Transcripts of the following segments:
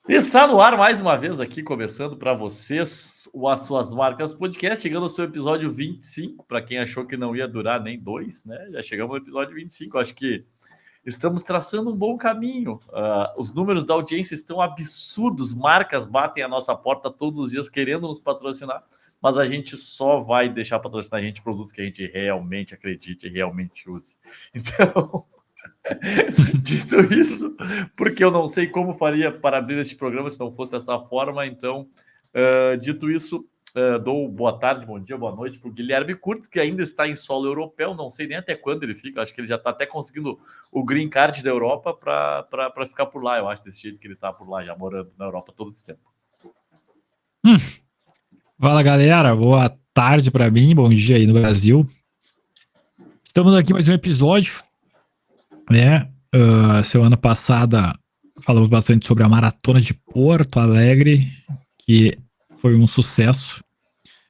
Está no ar mais uma vez aqui, começando para vocês o As Suas Marcas Podcast, chegando ao seu episódio 25, para quem achou que não ia durar nem dois, né? Já chegamos no episódio 25, acho que estamos traçando um bom caminho. Os números da audiência estão absurdos, marcas batem a nossa porta todos os dias querendo nos patrocinar, mas a gente só vai deixar patrocinar a gente produtos que a gente realmente acredite e realmente use. Então... Dito isso, porque eu não sei como faria para abrir este programa se não fosse dessa forma, então, dito isso, dou boa tarde, bom dia, boa noite para o Guilherme Curtis, que ainda está em solo europeu, não sei nem até quando ele fica, acho que ele já está até conseguindo o green card da Europa para ficar por lá, eu acho, desse jeito que ele está por lá, já morando na Europa todo esse tempo. Fala, galera, boa tarde para mim, bom dia aí no Brasil. Estamos aqui mais um episódio, né? Semana passada falamos bastante sobre a Maratona de Porto Alegre, que foi um sucesso.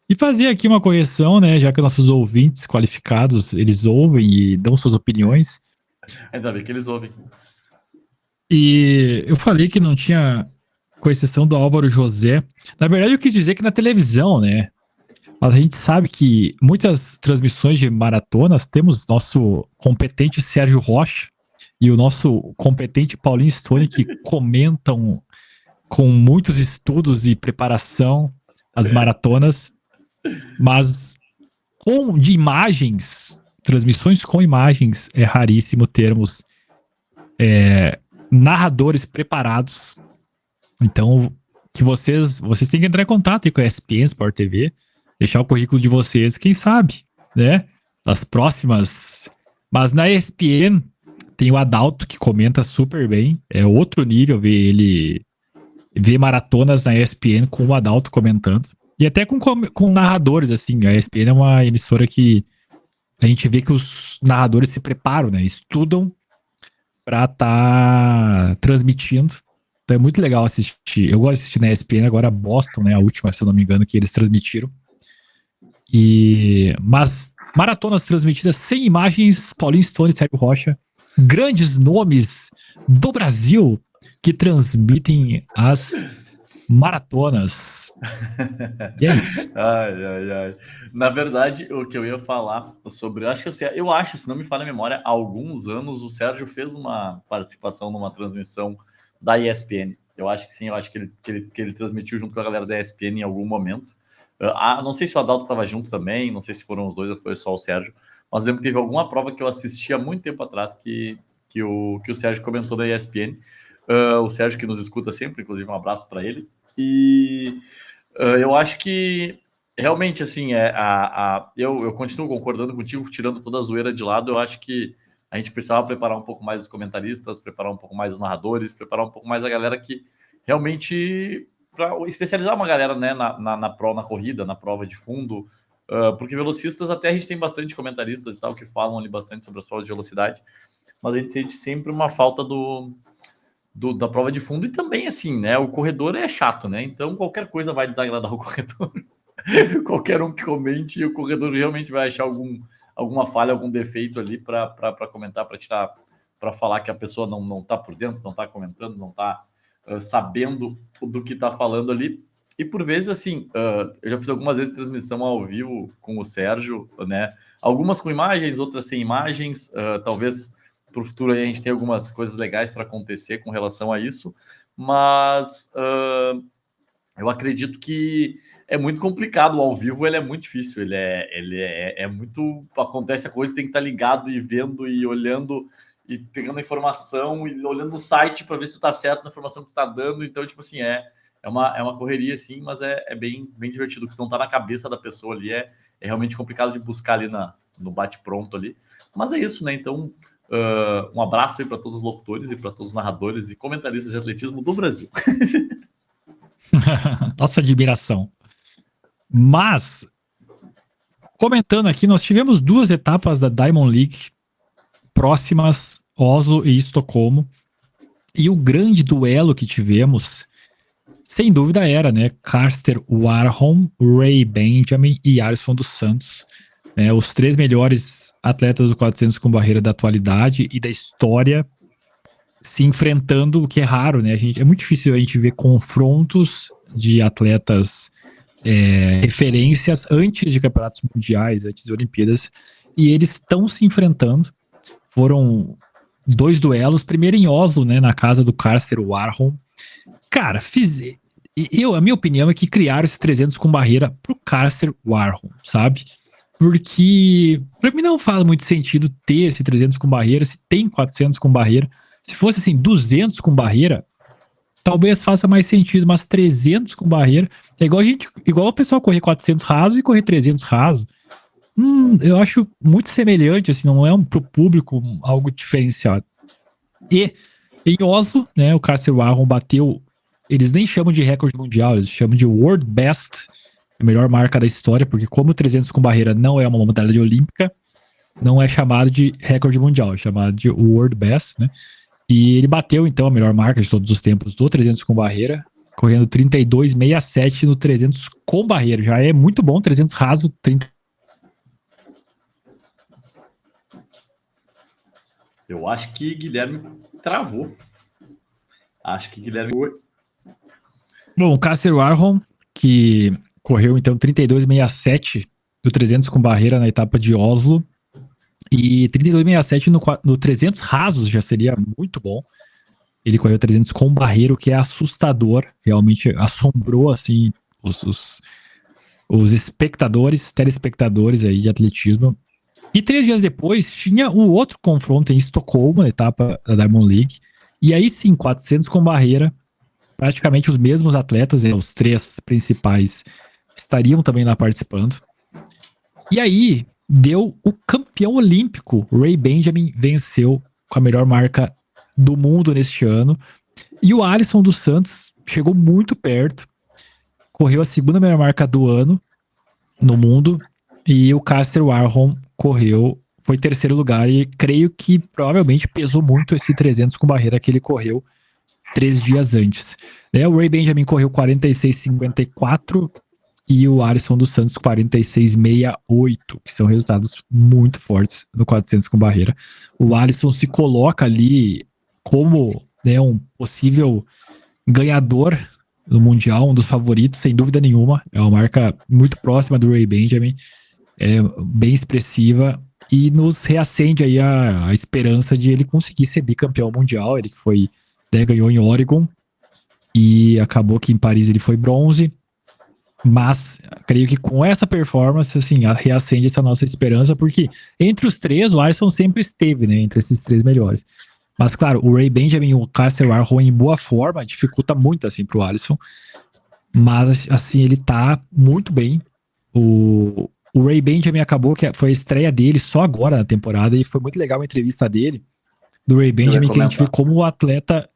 E fazer aqui uma correção, né? Já que nossos ouvintes qualificados, eles ouvem e dão suas opiniões. Ainda bem que eles ouvem. E eu falei que não tinha, com exceção do Álvaro José. Na verdade, eu quis dizer que na televisão, né? Mas a gente sabe que muitas transmissões de maratonas temos nosso competente Sérgio Rocha e o nosso competente Paulinho Stone, que comentam com muitos estudos e preparação as maratonas, mas de imagens, transmissões com imagens, é raríssimo termos narradores preparados. Então, que vocês têm que entrar em contato aí com a ESPN Sport TV, deixar o currículo de vocês, quem sabe, né? As próximas. Mas na ESPN tem o Adalto, que comenta super bem. É outro nível ver ele ver maratonas na ESPN com o Adalto comentando. E até com narradores, assim. A ESPN é uma emissora que a gente vê que os narradores se preparam, né? Estudam para estar transmitindo. Então é muito legal assistir. Eu gosto de assistir na ESPN, agora Boston, né? A última, se eu não me engano, que eles transmitiram. Mas maratonas transmitidas sem imagens, Paulinho Stone e Sérgio Rocha, grandes nomes do Brasil que transmitem as maratonas. E é isso. Ai. Na verdade, o que eu ia falar sobre... Eu acho, se não me falha a memória, há alguns anos o Sérgio fez uma participação numa transmissão da ESPN. Eu acho que sim, eu acho que ele transmitiu junto com a galera da ESPN em algum momento. Não sei se o Adalto estava junto também, não sei se foram os dois ou foi só o Sérgio, mas lembro que teve alguma prova que eu assisti há muito tempo atrás que o Sérgio comentou da ESPN. O Sérgio que nos escuta sempre, inclusive um abraço para ele. E eu acho que realmente, assim, eu continuo concordando contigo, tirando toda a zoeira de lado. Eu acho que a gente precisava preparar um pouco mais os comentaristas, preparar um pouco mais os narradores, preparar um pouco mais a galera que realmente... para especializar uma galera, né, na corrida, na prova de fundo, porque velocistas até a gente tem bastante comentaristas e tal que falam ali bastante sobre as provas de velocidade, mas a gente sente sempre uma falta da prova de fundo. E também, assim, né, o corredor é chato, né, então qualquer coisa vai desagradar o corredor. Qualquer um que comente, o corredor realmente vai achar alguma falha, algum defeito ali para comentar, para tirar, para falar que a pessoa não tá por dentro, não tá comentando, não tá sabendo do que tá falando ali. E por vezes, assim, eu já fiz algumas vezes transmissão ao vivo com o Sérgio, né? Algumas com imagens, outras sem imagens. Talvez para o futuro aí a gente tenha algumas coisas legais para acontecer com relação a isso. Mas eu acredito que é muito complicado. O ao vivo ele é muito difícil. Ele é muito... Acontece a coisa, tem que estar ligado e vendo e olhando e pegando a informação e olhando no site para ver se está certo na informação que está dando. Então, tipo assim, é uma correria, sim, mas é bem divertido. O que não está na cabeça da pessoa ali é realmente complicado de buscar ali no bate-pronto ali. Mas é isso, né? Então, um abraço aí para todos os locutores e para todos os narradores e comentaristas de atletismo do Brasil. Nossa admiração. Mas, comentando aqui, nós tivemos 2 etapas da Diamond League próximas, Oslo e Estocolmo. E o grande duelo que tivemos, sem dúvida, era, né, Karsten Warholm, Ray Benjamin e Alisson dos Santos, né, os 3 melhores atletas do 400 com barreira da atualidade e da história, se enfrentando, o que é raro, né? É muito difícil a gente ver confrontos de atletas referências antes de campeonatos mundiais, antes de Olimpíadas, e eles estão se enfrentando. Foram 2 duelos, primeiro em Oslo, né, na casa do Carster Warholm. Cara, a minha opinião é que criaram esses 300 com barreira pro Carster Warholm, sabe? Porque pra mim não faz muito sentido ter esse 300 com barreira, se tem 400 com barreira. Se fosse assim, 200 com barreira, talvez faça mais sentido, mas 300 com barreira é igual o pessoal correr 400 raso e correr 300 raso. Eu acho muito semelhante, assim, não é pro público algo diferenciado. E em Oslo, né, o Carster Warholm bateu, eles nem chamam de recorde mundial, eles chamam de World Best, a melhor marca da história, porque como o 300 com barreira não é uma modalidade olímpica, não é chamado de recorde mundial, é chamado de World Best, né? E ele bateu, então, a melhor marca de todos os tempos do 300 com barreira, correndo 32,67 no 300 com barreira. Já é muito bom, 300 raso, 30. Eu acho que Guilherme travou. Acho que Guilherme... Bom, o Carster Warholm, que correu, então, 32,67 no 300 com barreira na etapa de Oslo, e 32,67 no 300 rasos já seria muito bom. Ele correu 300 com barreiro, que é assustador. Realmente assombrou, assim, os espectadores, telespectadores aí de atletismo. E 3 dias depois, tinha o outro confronto em Estocolmo, na etapa da Diamond League. E aí sim, 400 com barreira. Praticamente os mesmos atletas, os 3 principais, estariam também lá participando. E aí, deu o campeão olímpico. Ray Benjamin venceu com a melhor marca do mundo neste ano. E o Alisson dos Santos chegou muito perto. Correu a segunda melhor marca do ano no mundo. E o Carster Warholm foi terceiro lugar. E creio que provavelmente pesou muito esse 300 com barreira que ele correu 3 dias antes. O Ray Benjamin correu 46,54 e o Alisson dos Santos 46,68, que são resultados muito fortes no 400 com barreira. O Alisson se coloca ali como, né, um possível ganhador do Mundial, um dos favoritos, sem dúvida nenhuma. É uma marca muito próxima do Ray Benjamin, bem expressiva, e nos reacende aí a esperança de ele conseguir ser bicampeão mundial. Ele que foi, né, ganhou em Oregon, e acabou que em Paris ele foi bronze. Mas creio que com essa performance, assim, reacende essa nossa esperança, porque entre os 3, o Alisson sempre esteve, né, entre esses 3 melhores. Mas, claro, o Ray Benjamin e o Carster Warholm em boa forma dificulta muito, assim, pro Alisson. Mas, assim, ele tá muito bem. O Ray Benjamin acabou, que foi a estreia dele só agora na temporada, e foi muito legal a entrevista dele, do Ray Benjamin, que a gente vê como o atleta,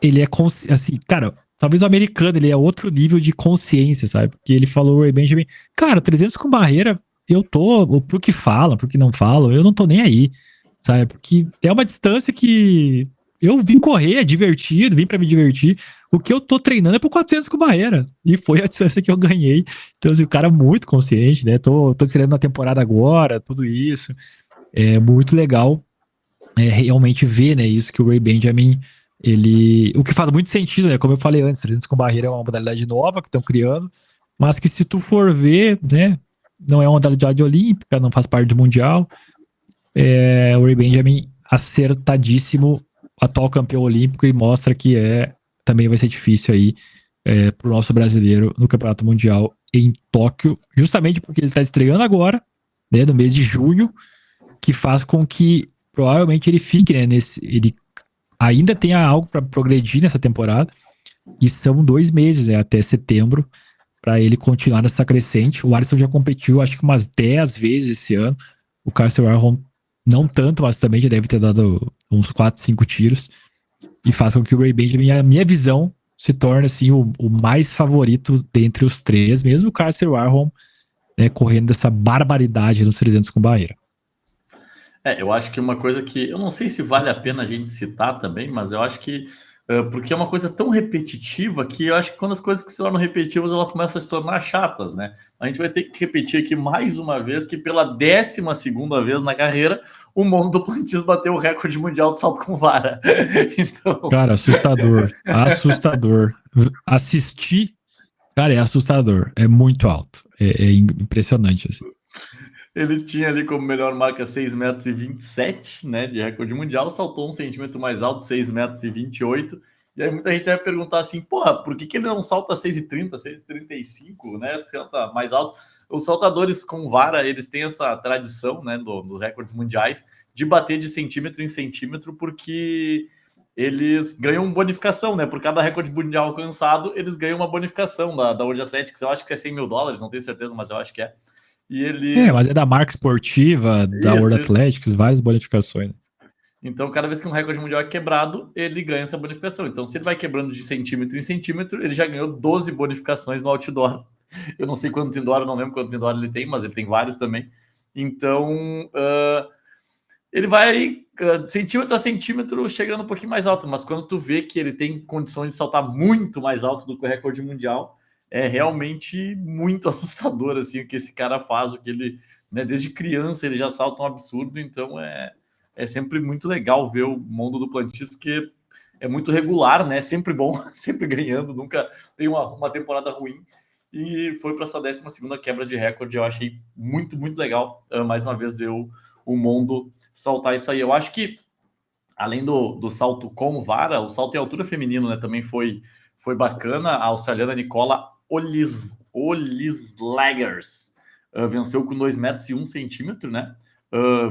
ele é, assim, cara... Talvez o americano, ele é outro nível de consciência, sabe? Porque ele falou, o Ray Benjamin, cara, 300 com barreira, eu tô, pro que falam, pro que não falam, eu não tô nem aí, sabe? Porque é uma distância que eu vim correr, é divertido, vim pra me divertir. O que eu tô treinando é pro 400 com barreira. E foi a distância que eu ganhei. Então, assim, o cara é muito consciente, né? Tô treinando na temporada agora, tudo isso. É muito legal realmente ver, né, isso que o Ray Benjamin... o que faz muito sentido, né? Como eu falei antes, 300 com barreira é uma modalidade nova que estão criando, mas que se tu for ver, né, não é uma modalidade olímpica, não faz parte do mundial. O Ray Benjamin acertadíssimo, atual campeão olímpico, e mostra que também vai ser difícil aí pro nosso brasileiro no Campeonato Mundial em Tóquio, justamente porque ele está estreando agora, né, no mês de junho, que faz com que provavelmente ele fique, né, ele ainda tenha algo para progredir nessa temporada, e são 2 meses, né, até setembro, para ele continuar nessa crescente. O Alisson já competiu, acho que umas 10 vezes esse ano. O Carster Warholm não tanto, mas também já deve ter dado uns 4, 5 tiros, e faz com que o Ray Benjamin, a minha visão, se torne assim, o mais favorito dentre os 3, mesmo o Carster Warholm, né, correndo dessa barbaridade nos 300 com barreira. Eu acho que uma coisa que eu não sei se vale a pena a gente citar também, mas eu acho que Porque é uma coisa tão repetitiva que eu acho que quando as coisas que se tornam repetitivas, elas começam a se tornar chatas, né? A gente vai ter que repetir aqui mais uma vez que pela 12ª vez na carreira, o Mono Duplantis bateu o recorde mundial de salto com vara. Então... Cara, assustador. Assustador. Assistir, cara, é assustador. É muito alto. É impressionante, assim. Ele tinha ali como melhor marca 6,27 metros, né, de recorde mundial, saltou 1 centímetro mais alto, 6,28 metros. E aí muita gente deve perguntar assim, porra, por que ele não salta 6,30, 6,35, né, salta mais alto? Os saltadores com vara, eles têm essa tradição, né, dos recordes mundiais, de bater de centímetro em centímetro, porque eles ganham bonificação, né, por cada recorde mundial alcançado, eles ganham uma bonificação da World Athletics, eu acho que é $100 mil, não tenho certeza, mas eu acho que é. E eles... mas é da marca esportiva, da World Athletics, várias bonificações. Então, cada vez que um recorde mundial é quebrado, ele ganha essa bonificação. Então, se ele vai quebrando de centímetro em centímetro, ele já ganhou 12 bonificações no outdoor. Eu não sei quantos indoor, não lembro quantos indoor ele tem, mas ele tem vários também. Então, ele vai aí, centímetro a centímetro, chegando um pouquinho mais alto. Mas quando tu vê que ele tem condições de saltar muito mais alto do que o recorde mundial, é realmente muito assustador, assim, o que esse cara faz, o que ele, né, desde criança ele já salta um absurdo, então é sempre muito legal ver o Mono Duplantis, que é muito regular, né, sempre bom, sempre ganhando, nunca tem uma temporada ruim, e foi para sua 12ª quebra de recorde. Eu achei muito, muito legal, mais uma vez, ver o Mondo saltar isso aí. Eu acho que, além do salto com vara, o salto em altura feminino, né, também foi bacana. A australiana Nicola Olislagers venceu com 2,01 metros, né?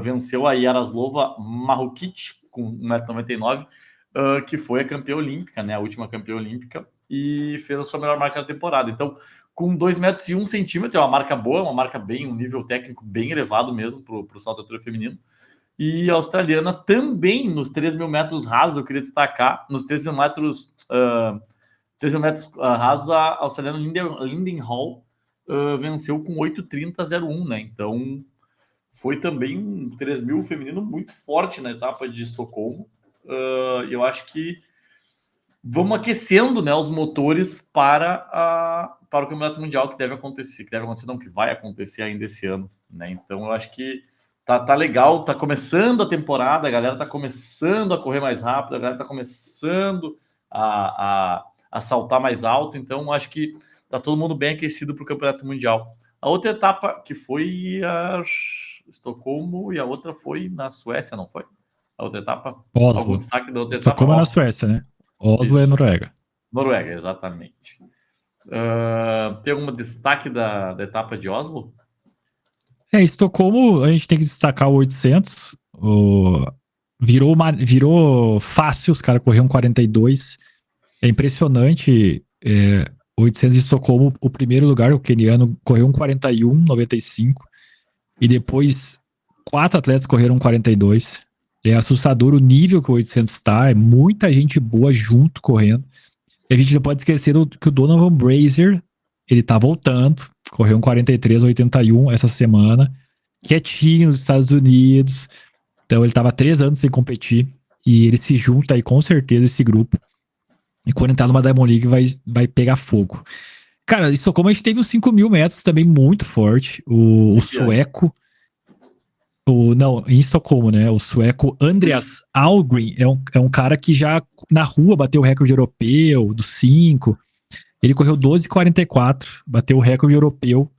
Venceu a Yaroslava Marukic com 1,99 m, que foi a campeã olímpica, né? A última campeã olímpica, e fez a sua melhor marca da temporada. Então, com 2,01 metros, é uma marca boa, uma marca bem, um nível técnico bem elevado mesmo para o salto de altura feminino. E a australiana também nos 3 mil metros rasos, eu queria destacar, nos 3 mil metros... 3 mil metros rasos, a australiana Linden Hall venceu com 8,30,01, né? Então, foi também um 3 mil feminino muito forte na etapa de Estocolmo. Eu acho que vamos aquecendo, né, os motores para o Campeonato Mundial, que vai acontecer ainda esse ano, né? Então, eu acho que tá legal, tá começando a temporada, a galera tá começando a correr mais rápido, a galera tá começando a saltar mais alto, então acho que tá todo mundo bem aquecido para o Campeonato Mundial. A outra etapa que foi a Estocolmo e a outra foi na Suécia, não foi? A outra etapa? Oslo. Algum destaque da outra Estocolmo etapa? É na Suécia, né? Oslo é Noruega. Noruega, exatamente. Tem algum destaque da etapa de Oslo? Estocolmo, a gente tem que destacar o 800. Virou fácil, os caras correram 42. É impressionante. 800 de Estocolmo, o primeiro lugar, o queniano, correu um 41,95. E depois, 4 atletas correram 42. É assustador o nível que o 800 está. É muita gente boa junto correndo. E a gente não pode esquecer que o Donovan Brazier, ele tá voltando. Correu um 43,81 essa semana. Quietinho nos Estados Unidos. Então ele tava 3 anos sem competir. E ele se junta aí com certeza esse grupo. E quando entrar numa Diamond League vai pegar fogo. Cara, em Estocolmo a gente teve os 5 mil metros também muito forte. O sueco... em Estocolmo, né? O sueco Andreas Algren é um cara que já na rua bateu o recorde europeu dos 5. Ele correu 12,44, bateu o recorde europeu,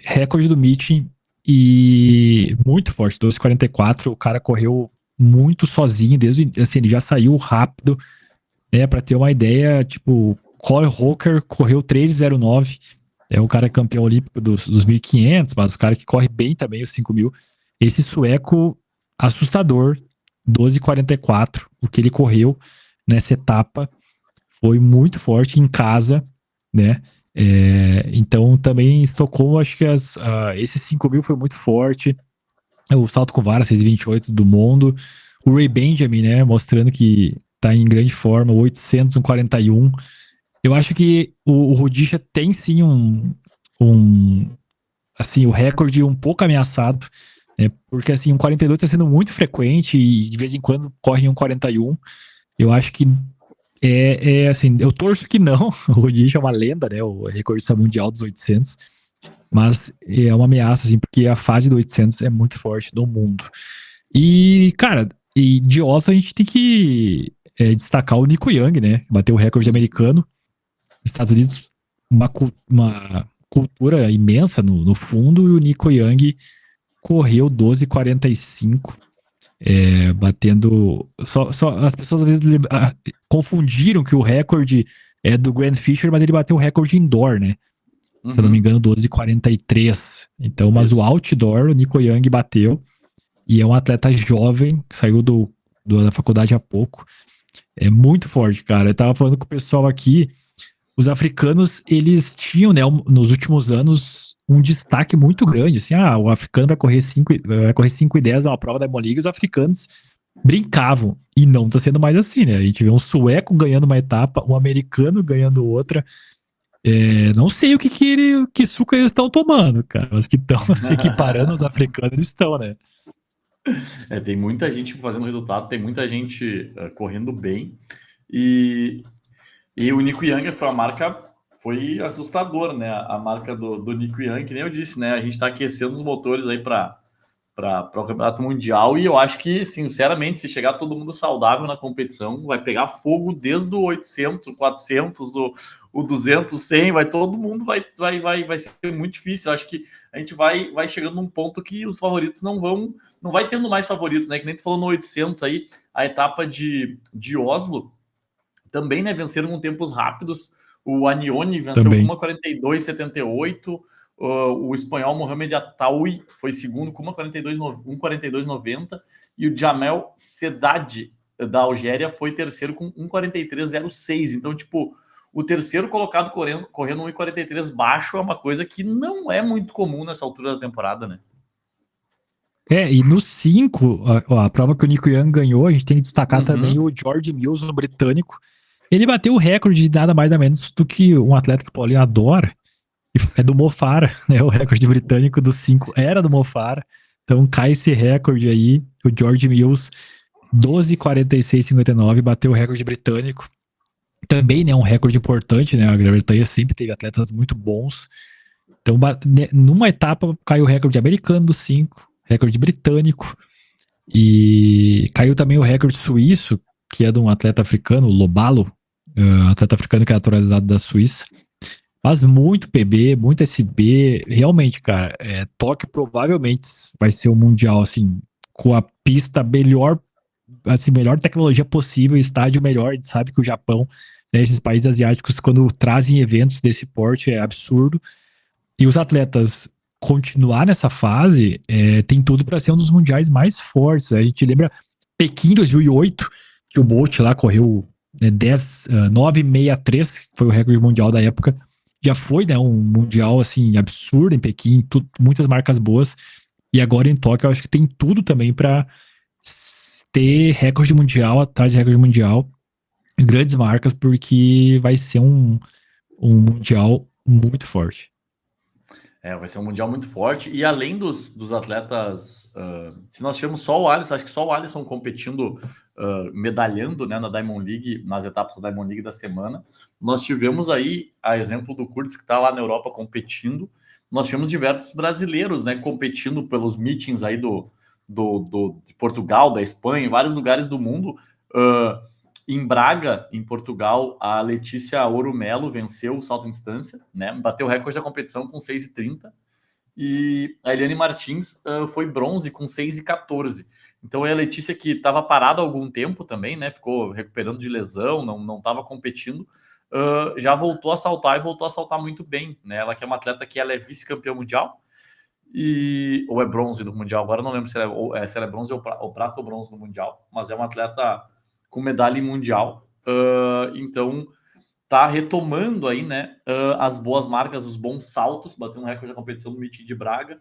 recorde do meeting, e muito forte, 12,44. O cara correu muito sozinho, assim, ele já saiu rápido, né? Pra ter uma ideia, tipo, Corey Hawker correu 13,09, é o cara campeão olímpico dos 1.500, mas o cara que corre bem também os 5.000. Esse sueco assustador, 12,44, o que ele correu nessa etapa foi muito forte em casa, né? Então também em Estocolmo, acho que esse 5.000 foi muito forte. O salto com vara, 6,28 do mundo. O Ray Benjamin, né? Mostrando que tá em grande forma, 800, 1,41. Eu acho que o Rudisha tem sim assim, o recorde um pouco ameaçado, né? Porque assim, um 42 tá sendo muito frequente e de vez em quando corre um 41. Eu acho que Assim, eu torço que não. O Rodrigues é uma lenda, né? O recordista mundial dos 800. Mas é uma ameaça, assim, porque a fase do 800 é muito forte no mundo. E, cara, e de Oslo a gente tem que destacar o Nico Young, né? Bateu o recorde americano. Estados Unidos, uma cultura imensa no fundo, e o Nico Young correu 12,45, batendo. Só as pessoas às vezes confundiram que o recorde é do Grant Fisher, mas ele bateu o recorde indoor, né? Se eu não me engano, 12,43. Então, mas o Isso. outdoor, o Nico Young bateu. E é um atleta jovem, saiu da faculdade há pouco. É muito forte, cara. Eu tava falando com o pessoal aqui. Os africanos, eles tinham, né, nos últimos anos, um destaque muito grande. Assim, o africano vai correr 5 e 10 uma prova da Diamond League, os africanos brincavam. E não tá sendo mais assim, né? A gente vê um sueco ganhando uma etapa, um americano ganhando outra. Não sei que suco eles estão tomando, cara. Mas que estão se equiparando aos africanos, eles estão, né? Tem muita gente fazendo resultado, tem muita gente correndo bem. E, e o Nico Young foi uma marca, foi assustador, né? A marca do Nico Young, que nem eu disse, né? A gente está aquecendo os motores aí para o Campeonato Mundial. E eu acho que, sinceramente, se chegar todo mundo saudável na competição, vai pegar fogo desde o 800, o 400, o 200, 100, todo mundo vai ser muito difícil. Eu acho que a gente vai chegando num ponto que os favoritos não vai tendo mais favorito, né? Que nem tu falou no 800 aí, a etapa de Oslo também, né? Venceram com tempos rápidos. O Anione venceu com Também. uma 42,78. O espanhol Mohamed Ataui foi segundo com uma 1,42,90. E o Jamel Sedad, da Algéria, foi terceiro com 1,43,06. Então, tipo, o terceiro colocado correndo 1,43 baixo é uma coisa que não é muito comum nessa altura da temporada, né? E no 5, a prova que o Nico Young ganhou, a gente tem que destacar também Uhum. o George Mills, no britânico. Ele bateu o recorde de nada mais nada menos do que um atleta que o Paulinho adora, que é do Mofara, né? O recorde britânico do 5 era do Mofara. Então cai esse recorde aí, o George Mills, 12,46,59, bateu o recorde britânico. Também, né, um recorde importante, né? A Grã-Bretanha sempre teve atletas muito bons. Então, numa etapa caiu o recorde americano do 5, recorde britânico, e caiu também o recorde suíço, que é de um atleta africano, Lobalo, atleta africano que é naturalizado da Suíça. Faz muito PB, muito SB. Realmente, cara, Tóquio provavelmente vai ser o mundial, assim, com a pista melhor, assim, melhor tecnologia possível, estádio melhor. A gente sabe que o Japão, né, esses países asiáticos, quando trazem eventos desse porte, é absurdo. E os atletas continuar nessa fase, tem tudo para ser um dos mundiais mais fortes. A gente lembra Pequim 2008, que o Bolt lá correu 9,63, que foi o recorde mundial da época. Já foi, né, um mundial assim absurdo em Pequim, muitas marcas boas. E agora em Tóquio, eu acho que tem tudo também para ter recorde mundial atrás de recorde mundial, grandes marcas, porque vai ser um mundial muito forte. Vai ser um mundial muito forte. E além dos atletas, se nós tivermos só o Alisson, acho que só o Alisson competindo, medalhando, né, na Diamond League, nas etapas da Diamond League da semana, nós tivemos aí, a exemplo do Curtis, que está lá na Europa competindo, nós tivemos diversos brasileiros, né, competindo pelos meetings aí de Portugal, da Espanha, em vários lugares do mundo. Uh, Em Braga, em Portugal, a Letícia Ouro Melo venceu o salto em distância, né? Bateu o recorde da competição com 6,30. E a Eliane Martins foi bronze com 6,14. Então é a Letícia, que estava parada há algum tempo também, né? Ficou recuperando de lesão, não estava competindo. Já voltou a saltar e voltou a saltar muito bem, né? Ela que é uma atleta que ela é vice-campeã mundial, ou é bronze no Mundial, agora não lembro se ela é bronze ou prata ou bronze no Mundial, mas é uma atleta com medalha em Mundial. Então tá retomando aí, né, as boas marcas, os bons saltos, batendo um recorde da competição do meeting de Braga.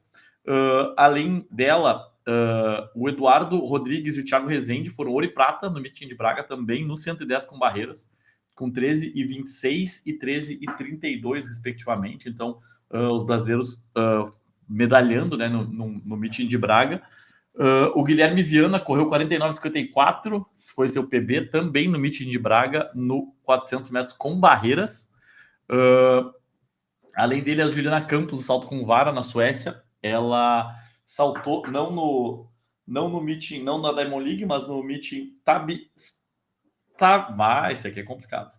Além dela, o Eduardo Rodrigues e o Thiago Rezende foram ouro e prata no meeting de Braga, também no 110 com barreiras, com 13,26 e 13,32 respectivamente. Então, os brasileiros medalhando, né, no meeting de Braga. O Guilherme Viana correu 49,54, foi seu PB, também no Meeting de Braga, no 400 metros com barreiras. Além dele, a Juliana Campos, do salto com vara na Suécia. Ela saltou, não no Meeting, não na Diamond League, mas no Meeting esse aqui é complicado.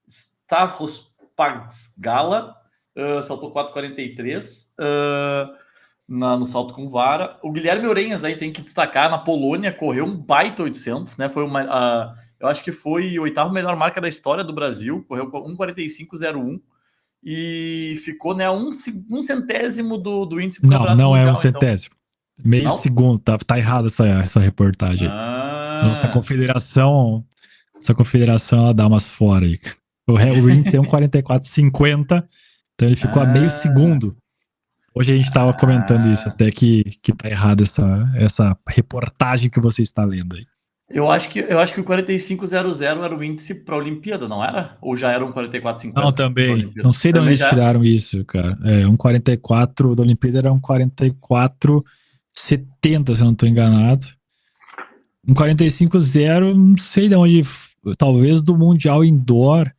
Stavros Pagsgala, saltou 4,43 no salto com vara. O Guilherme Orenhas aí tem que destacar, na Polônia correu um baita 800, né? Foi eu acho que foi a oitava melhor marca da história do Brasil, correu 1,45,01 e ficou, né, um centésimo do índice pro Campeonato Não Mundial. É um centésimo. Então. Meio Não? segundo, tá errada essa reportagem. Nossa confederação, ela dá umas fora aí. O índice é 1,44,50, então ele ficou a meio segundo. Hoje a gente estava comentando isso, até que tá errado essa reportagem que você está lendo aí. Eu acho que o 45,00 era o índice para a Olimpíada, não era? Ou já era um 44,50? Não, também. Não sei de onde eles tiraram isso, cara. 1,44 da Olimpíada era um 44,70, se eu não estou enganado. Um 45,0, não sei de onde, talvez do Mundial Indoor,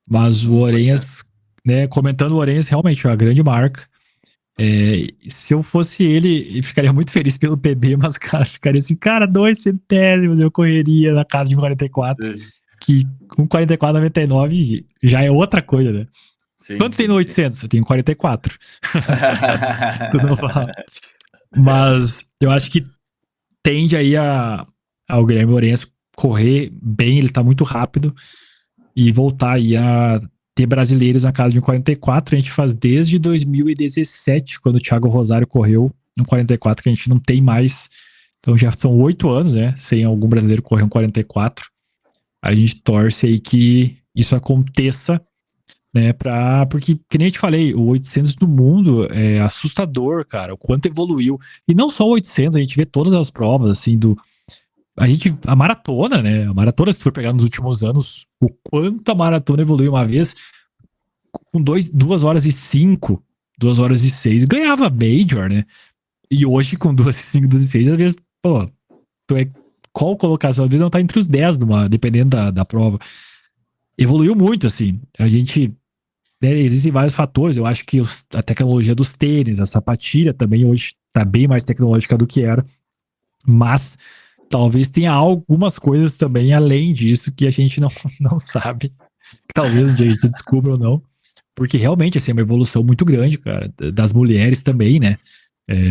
mas o Orenhas, né, comentando o Orenhas, realmente é uma grande marca. Se eu fosse ele, eu ficaria muito feliz pelo PB, mas, cara, ficaria assim, cara, 2 centésimos eu correria na casa de 44, sim. Que com 44,99 já é outra coisa, né? Sim, quanto tem no 800? Sim. Eu tenho 44. Tu não fala. Mas eu acho que tende aí ao Guilherme Orenhas correr bem, ele tá muito rápido, e voltar aí a ter brasileiros na casa de um 44, a gente faz desde 2017, quando o Thiago Rosário correu um 44, que a gente não tem mais. Então já são 8 anos, né? Sem algum brasileiro correr um 44. A gente torce aí que isso aconteça, né? Porque, que nem eu te falei, o 800 do mundo é assustador, cara, o quanto evoluiu. E não só o 800, a gente vê todas as provas, assim, a maratona, né? A maratona, se tu for pegar nos últimos anos, o quanto a maratona evoluiu uma vez, com 2 horas e 5, 2 horas e 6, ganhava Major, né? E hoje, com 2 e 5, 2 e 6, às vezes, pô, qual colocação? Às vezes não tá entre os 10, dependendo da prova. Evoluiu muito, assim. A gente, né, existem vários fatores. Eu acho que a tecnologia dos tênis, a sapatilha também hoje tá bem mais tecnológica do que era. Mas talvez tenha algumas coisas também além disso que a gente não sabe. Que talvez um dia a gente descubra ou não. Porque realmente, assim, é uma evolução muito grande, cara. Das mulheres também, né?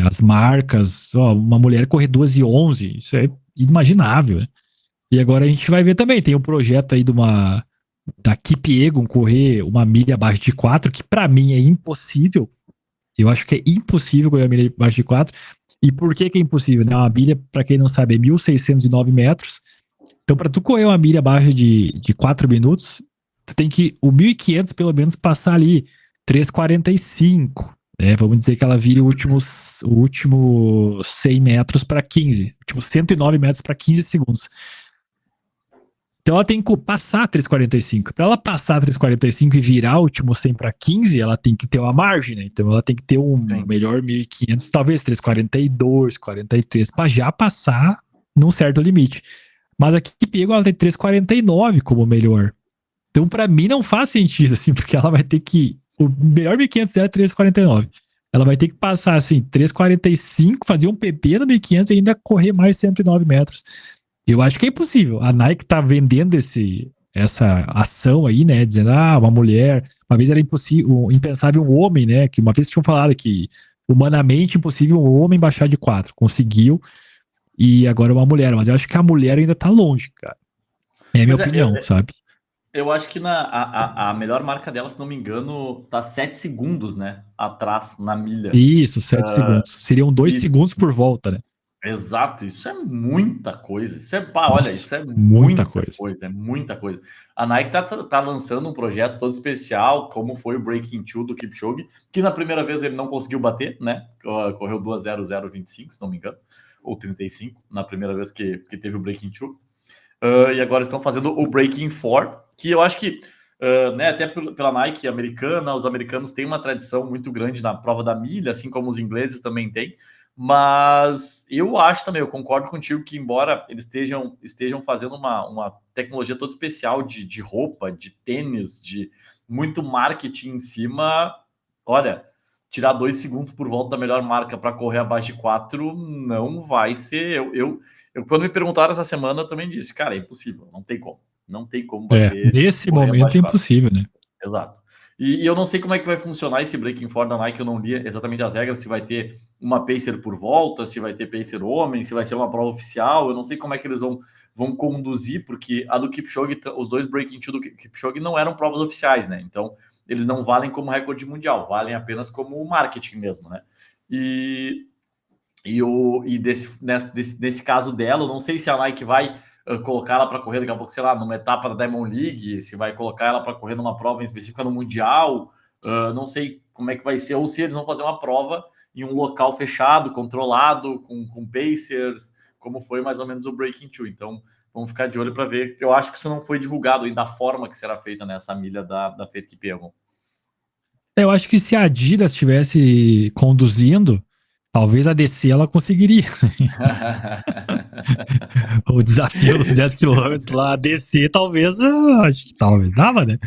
As marcas, uma mulher correr 2:11, isso é inimaginável, né? E agora a gente vai ver também, tem um projeto aí da Kip Egon correr 1 milha abaixo de 4, que pra mim é impossível. Eu acho que é impossível correr 1 milha abaixo de 4. E por que é impossível? Né? Uma milha, pra quem não sabe, é 1.609 metros. Então, pra tu correr 1 milha abaixo de 4 minutos, tu tem que, o 1.500 pelo menos, passar ali 3,45. Né? Vamos dizer que ela vire o último 100 metros para 15. Último 109 metros para 15 segundos. Então ela tem que passar 3,45. Para ela passar 3,45 e virar o último 100 para 15, ela tem que ter uma margem, né? Então ela tem que ter melhor 1.500, talvez 3,42, 43, para já passar num certo limite. Mas aqui pegou, ela tem 3,49 como melhor. Então para mim não faz sentido, assim, porque ela vai ter que... O melhor 1.500 dela é 3,49. Ela vai ter que passar, assim, 3,45, fazer um PP no 1.500 e ainda correr mais 109 metros. Eu acho que é impossível. A Nike tá vendendo essa ação aí, né? Dizendo, uma mulher... Uma vez era impensável um homem, né? Que uma vez tinham falado que humanamente impossível um homem baixar de 4. Conseguiu. E agora uma mulher. Mas eu acho que a mulher ainda tá longe, cara. É a minha opinião, sabe? Eu acho que a melhor marca dela, se não me engano, tá 7 segundos, né? Atrás, na milha. Isso, 7 segundos. Seriam 2 segundos por volta, né? Exato, isso é muita coisa. Isso é, olha, isso é muita coisa. É muita coisa. A Nike tá lançando um projeto todo especial, como foi o Breaking 2 do Kipchoge, que na primeira vez ele não conseguiu bater, né? Correu 2:00:25, se não me engano, ou 35, na primeira vez que teve o Breaking 2. E agora estão fazendo o Breaking 4, que eu acho que, né, até pela Nike americana, os americanos têm uma tradição muito grande na prova da milha, assim como os ingleses também têm. Mas eu acho também, eu concordo contigo que, embora eles estejam fazendo uma tecnologia toda especial de roupa, de tênis, de muito marketing em cima, olha, tirar 2 segundos por volta da melhor marca para correr abaixo de 4 não vai ser. Quando me perguntaram essa semana, eu também disse, cara, é impossível, não tem como. Não tem como bater, Nesse correr abaixo momento de é 4. impossível, né? Exato. E eu não sei como é que vai funcionar esse Breaking Four da Nike, eu não li exatamente as regras, se vai ter uma pacer por volta, se vai ter pacer homem, se vai ser uma prova oficial, eu não sei como é que eles vão conduzir, porque a do Kipchoge, os 2 Breaking Two do Kipchoge não eram provas oficiais, né? Então, eles não valem como recorde mundial, valem apenas como marketing mesmo, né? Nesse caso dela, eu não sei se a Nike vai colocar ela para correr daqui a pouco, sei lá, numa etapa da Diamond League, se vai colocar ela para correr numa prova específica no Mundial, não sei como é que vai ser, ou se eles vão fazer uma prova em um local fechado, controlado, com pacers, como foi mais ou menos o Breaking Two. Então, vamos ficar de olho para ver. Eu acho que isso não foi divulgado ainda, da forma que será feita nessa milha da Fête Pierron. Eu acho que se a Adidas estivesse conduzindo, talvez a DC ela conseguiria. O desafio dos 10 quilômetros lá, a DC, talvez, acho que talvez dava, né?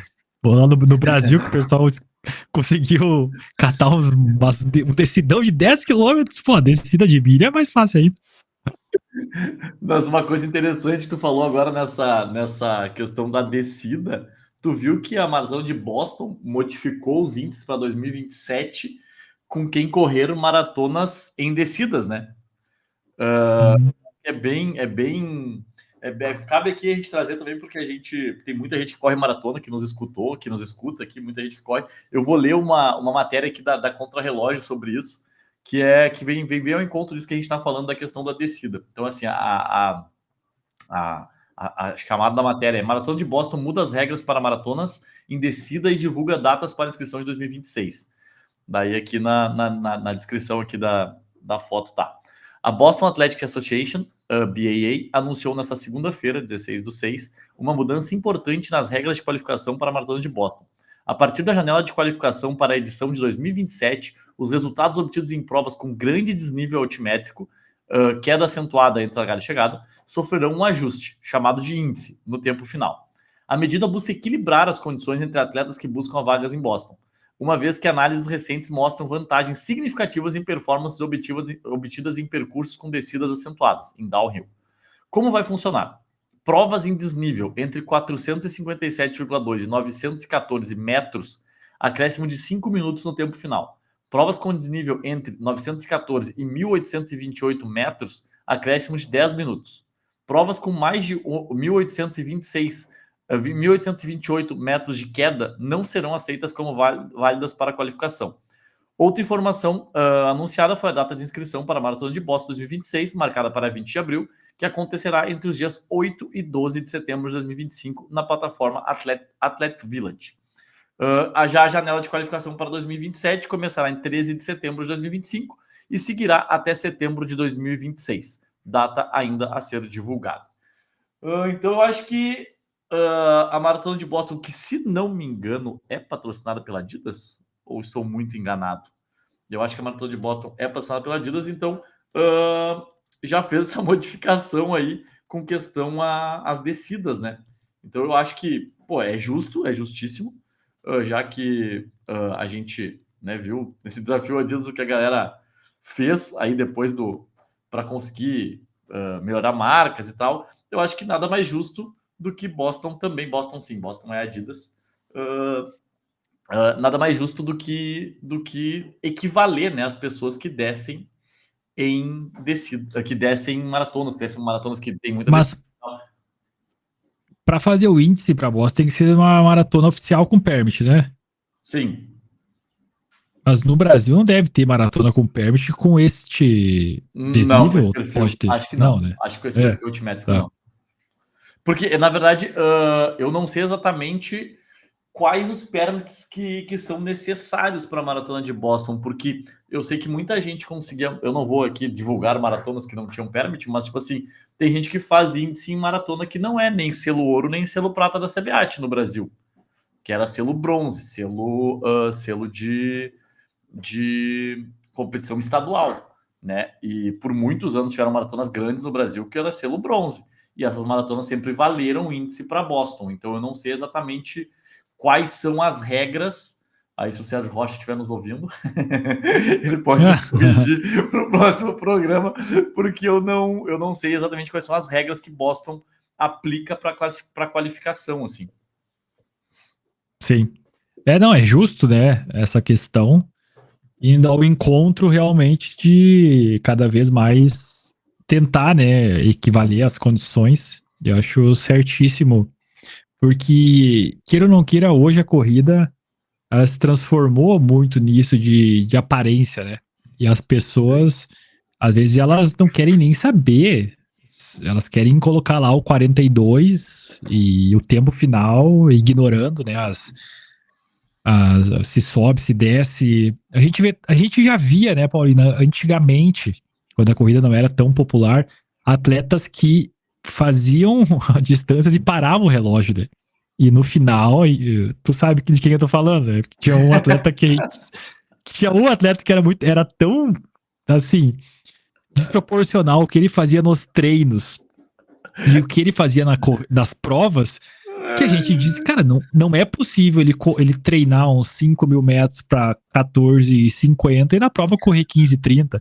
Pô, lá no Brasil, que o pessoal conseguiu catar um decidão de 10 quilômetros, pô, a descida de milha é mais fácil aí. Mas uma coisa interessante, tu falou agora nessa questão da descida. Tu viu que a Maratona de Boston modificou os índices para 2027 com quem correram maratonas em descidas, né? Cabe aqui a gente trazer também, porque a gente tem muita gente que corre maratona, que nos escutou, que nos escuta aqui, muita gente que corre. Eu vou ler uma matéria aqui da Contra-Relógio sobre isso, que vem bem ao encontro disso que a gente está falando da questão da descida. Então, assim, a chamada da matéria é: Maratona de Boston muda as regras para maratonas em descida e divulga datas para inscrição de 2026. Daí aqui na descrição aqui da foto tá. A Boston Athletic Association, a BAA, anunciou nesta segunda-feira, 16/6, uma mudança importante nas regras de qualificação para a Maratona de Boston. A partir da janela de qualificação para a edição de 2027, os resultados obtidos em provas com grande desnível altimétrico, queda acentuada entre largada e chegada, sofrerão um ajuste, chamado de índice, no tempo final. A medida busca equilibrar as condições entre atletas que buscam vagas em Boston, uma vez que análises recentes mostram vantagens significativas em performances obtidas em percursos com descidas acentuadas, em downhill. Como vai funcionar? Provas em desnível entre 457,2 e 914 metros, acréscimo de 5 minutos no tempo final. Provas com desnível entre 914 e 1828 metros, acréscimo de 10 minutos. Provas com mais de 1828 metros de queda não serão aceitas como válidas para a qualificação. Outra informação anunciada foi a data de inscrição para a Maratona de Boston 2026, marcada para 20 de abril, que acontecerá entre os dias 8 e 12 de setembro de 2025 na plataforma Athletes Village. Já a janela de qualificação para 2027 começará em 13 de setembro de 2025 e seguirá até setembro de 2026, data ainda a ser divulgada. Então eu acho que a Maratona de Boston, que se não me engano é patrocinada pela Adidas, ou estou muito enganado? Eu acho que a Maratona de Boston é patrocinada pela Adidas, então já fez essa modificação aí com questão às descidas, né? Então eu acho que, pô, é justo, é justíssimo, já que a gente, né, viu nesse desafio Adidas o que a galera fez aí depois para conseguir melhorar marcas e tal. Eu acho que nada mais justo do que Boston também. Boston sim, Boston é Adidas. Nada mais justo do que equivaler, né, as pessoas que descem em descida, que descem maratonas que tem muita descida. Mas para fazer o índice para Boston tem que ser uma maratona oficial com permit, né? Sim. Mas no Brasil não deve ter maratona com permit com este Não, com esse desnível? perfil. Pode ter. Acho que Não, não. né? Acho que com esse É, perfil altimétrico tá. não. Porque, na verdade, eu não sei exatamente quais os permits que são necessários para a maratona de Boston, porque eu sei que muita gente conseguia. Eu não vou aqui divulgar maratonas que não tinham permit, mas, tipo assim, tem gente que faz índice em maratona que não é nem selo ouro nem selo prata da CBAT no Brasil, que era selo bronze, selo de competição estadual. né? E por muitos anos tiveram maratonas grandes no Brasil que era selo bronze. E essas maratonas sempre valeram índice para Boston. Então eu não sei exatamente quais são as regras. Aí, se o Sérgio Rocha estiver nos ouvindo, ele pode nos corrigir para o próximo programa, porque eu não sei exatamente quais são as regras que Boston aplica para qualificação, assim. Sim. Não, é justo, né? Essa questão. Indo ao encontro realmente de cada vez mais tentar, né, equivaler as condições. Eu acho certíssimo. Porque, queira ou não queira, hoje a corrida ela se transformou muito nisso de aparência, né? E as pessoas, às vezes, elas não querem nem saber. Elas querem colocar lá o 42 e o tempo final, ignorando, né, se sobe, se desce. A gente já via, né, Paulina, antigamente, quando a corrida não era tão popular, atletas que faziam distâncias e paravam o relógio, né? E no final, tu sabe de quem eu tô falando, né? Tinha um atleta tinha um atleta que era tão, assim, desproporcional o que ele fazia nos treinos e o que ele fazia nas provas, que a gente disse, cara, não é possível ele treinar uns 5 mil metros para 14,50 e na prova correr 15,30.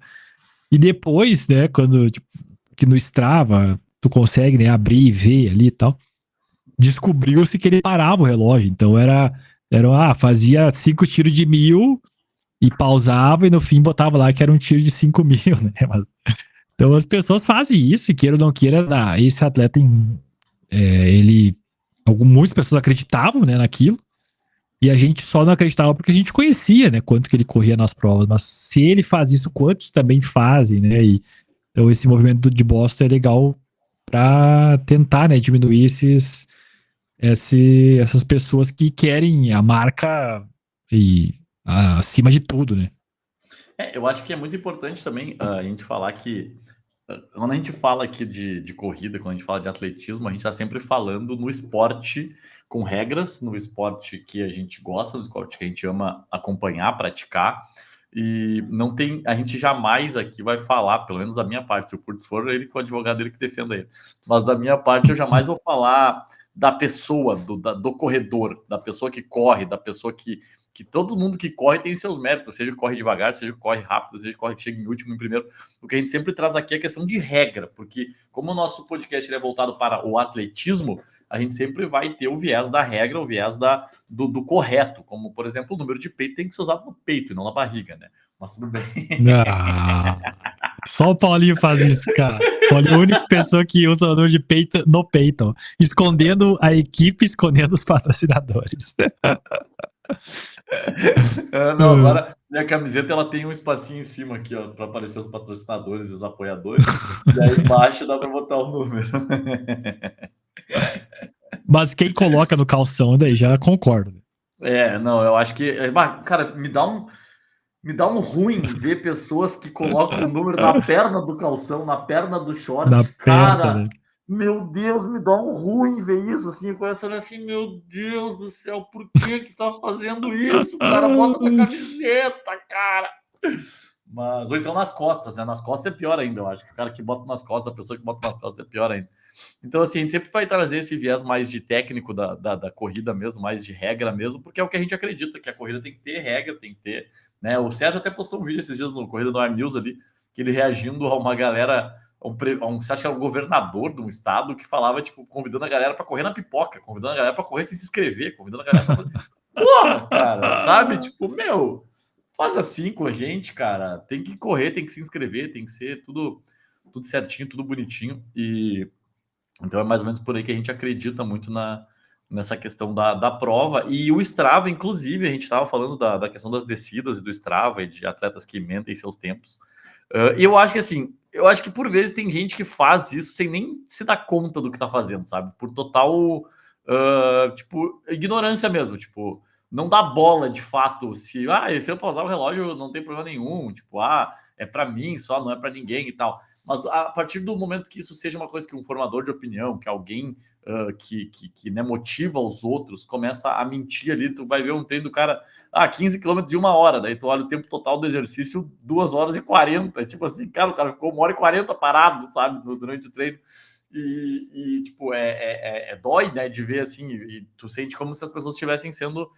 E depois, né, quando tipo, que no Strava tu consegue, né, abrir e ver ali e tal, descobriu-se que ele parava o relógio. Então fazia 5 tiros de 1.000 e pausava e no fim botava lá que era um tiro de 5.000, né? Então as pessoas fazem isso e queira ou não queira, esse atleta, ele muitas pessoas acreditavam, né, naquilo, e a gente só não acreditava porque a gente conhecia, né, quanto que ele corria nas provas, mas se ele faz isso, quantos também fazem, né, então esse movimento de Boston é legal para tentar, né, diminuir essas pessoas que querem a marca acima de tudo, né. Eu acho que é muito importante também a gente falar que quando a gente fala aqui de corrida, quando a gente fala de atletismo, a gente está sempre falando no esporte com regras, no esporte que a gente gosta, no esporte que a gente ama acompanhar, praticar. E não tem, a gente jamais aqui vai falar, pelo menos da minha parte, se o Curtis for, ele com o advogado dele que defenda ele. Mas da minha parte, eu jamais vou falar da pessoa, do corredor, da pessoa que corre, da pessoa que todo mundo que corre tem seus méritos, seja que corre devagar, seja que corre rápido, seja que corre que chega em último, em primeiro. O que a gente sempre traz aqui é a questão de regra, porque como o nosso podcast é voltado para o atletismo, a gente sempre vai ter o viés da regra, o viés do correto, como, por exemplo, o número de peito tem que ser usado no peito e não na barriga, né? Mas tudo bem. Ah, só o Paulinho faz isso, cara. Paulinho é a única pessoa que usa o número de peito no peito, escondendo a equipe, escondendo os patrocinadores. Não, agora minha camiseta ela tem um espacinho em cima aqui, ó, para aparecer os patrocinadores e os apoiadores. E aí embaixo dá para botar o número. Mas quem coloca no calção, daí já concordo. Não, eu acho que, cara, me dá um ruim ver pessoas que colocam o número na perna do calção, na perna do Na short. perna, Cara, né? meu Deus, me dá um ruim ver isso. Assim, eu começo a olhar assim, meu Deus do céu, por que tá fazendo isso? Cara, bota na camiseta, cara. Mas, ou então nas costas, né? Nas costas é pior ainda, eu acho. Que o cara que bota nas costas, a pessoa que bota nas costas é pior ainda. Então, assim, a gente sempre vai trazer esse viés mais de técnico da corrida mesmo, mais de regra mesmo, porque é o que a gente acredita, que a corrida tem que ter regra, tem que ter, né? O Sérgio até postou um vídeo esses dias no Corrida do Ar News ali, que ele reagindo a uma galera, você acha que era um governador de um estado que falava, tipo, convidando a galera para correr na pipoca, convidando a galera para correr sem se inscrever, convidando a galera pra... Porra, cara, sabe? Tipo, meu, faz assim com a gente, cara. Tem que correr, tem que se inscrever, tem que ser tudo certinho, tudo bonitinho. Então é mais ou menos por aí que a gente acredita muito nessa questão da prova. E o Strava, inclusive, a gente estava falando da questão das descidas e do Strava e de atletas que mentem seus tempos. E eu acho que assim, eu acho que por vezes tem gente que faz isso sem nem se dar conta do que está fazendo, sabe? Por total, tipo, ignorância mesmo. Tipo, não dá bola de fato. Se eu pausar o relógio não tem problema nenhum. Tipo, é para mim só, não é para ninguém e tal. Mas a partir do momento que isso seja uma coisa que um formador de opinião, que alguém que né, motiva os outros, começa a mentir ali, tu vai ver um treino do cara, 15 quilômetros em 1 hora, daí tu olha o tempo total do exercício, 2 horas e 40, tipo assim, cara, o cara ficou 1 hora e 40 parado, sabe, durante o treino, tipo, dói, né, de ver assim, e tu sente como se as pessoas estivessem sendo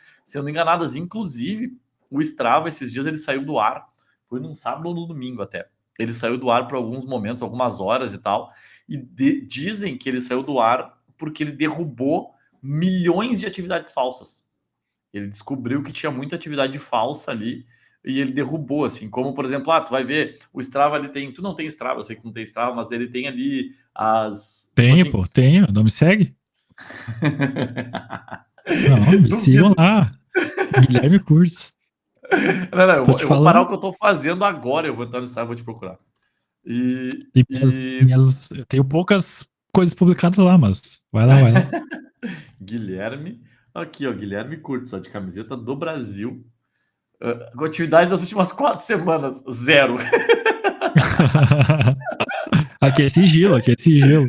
enganadas, inclusive, o Strava, esses dias ele saiu do ar, foi num sábado ou no domingo até, ele saiu do ar por alguns momentos, algumas horas e tal, e dizem que ele saiu do ar porque ele derrubou milhões de atividades falsas. Ele descobriu que tinha muita atividade falsa ali e ele derrubou, assim, como, por exemplo, tu vai ver, o Strava, ele tem, tu não tem Strava, eu sei que não tem Strava, mas ele tem ali as... Tenho, tipo assim... tenho, não me segue? Não, me sigam Duvido. lá, Guilherme Curtis. Não, Tô te eu vou parar o falando. que eu tô fazendo agora, eu vou entrar no Strava, vou te procurar. E E eu tenho poucas coisas publicadas lá, mas vai lá, vai lá. Guilherme, aqui, ó, Guilherme Curtis, ó, de camiseta do Brasil. Atividade das últimas 4 semanas, 0. Aqui é sigilo, aqui é sigilo.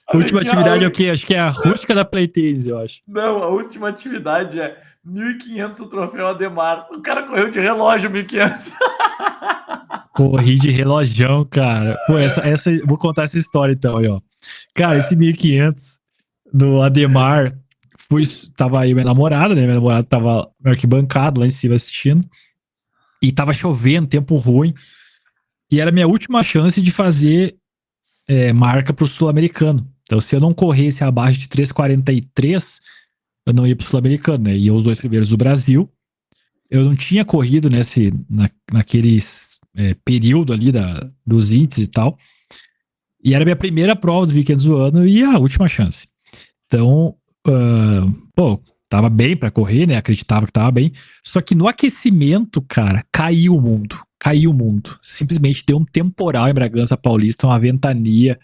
Olha Última aqui, atividade é o quê? Acho que é a rústica da Playtênis, eu acho. não, a última atividade é 1.500 o troféu Ademar. O cara correu de relógio 1.500. Corri de relojão, cara. Pô, vou contar essa história então aí, ó. Cara, esse 1.500 do Ademar, tava aí minha namorada, né? Minha namorada tava no arquibancado lá em cima assistindo. E tava chovendo, tempo ruim. E era a minha última chance de fazer marca pro Sul-Americano. Então, se eu não corresse abaixo de 3,43, eu não ia pro Sul-Americano, né? Ia os 2 primeiros do Brasil. Eu não tinha corrido naquele período ali dos índices e tal. E era a minha primeira prova dos 1.500 do ano e a última chance. Então, tava bem pra correr, né? Acreditava que tava bem. Só que no aquecimento, cara, caiu o mundo. Caiu o mundo. Simplesmente deu um temporal em Bragança Paulista, uma ventania.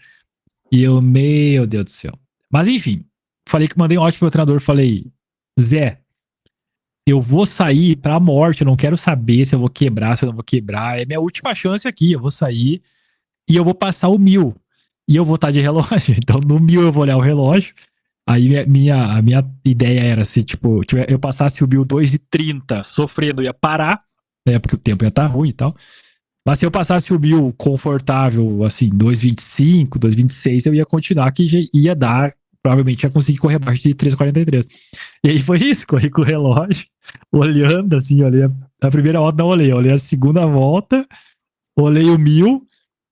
E eu, meu Deus do céu. Mas enfim, mandei um ótimo pro meu treinador, falei, Zé, eu vou sair pra morte, eu não quero saber se eu vou quebrar, se eu não vou quebrar. É minha última chance aqui, eu vou sair e eu vou passar o 1.000. E eu vou estar de relógio. Então, no 1.000 eu vou olhar o relógio. Aí a minha ideia era se, tipo, eu passasse o 1.000 2:30 sofrendo, eu ia parar, né? Porque o tempo ia estar ruim e tal. Mas se eu passasse o 1.000 confortável, assim, 2:25, 2:26, eu ia continuar, que já ia dar, provavelmente ia conseguir correr abaixo de 3:43. E aí foi isso, corri com o relógio, olhando, assim, olhei a primeira volta, não olhei a segunda volta, olhei o 1.000,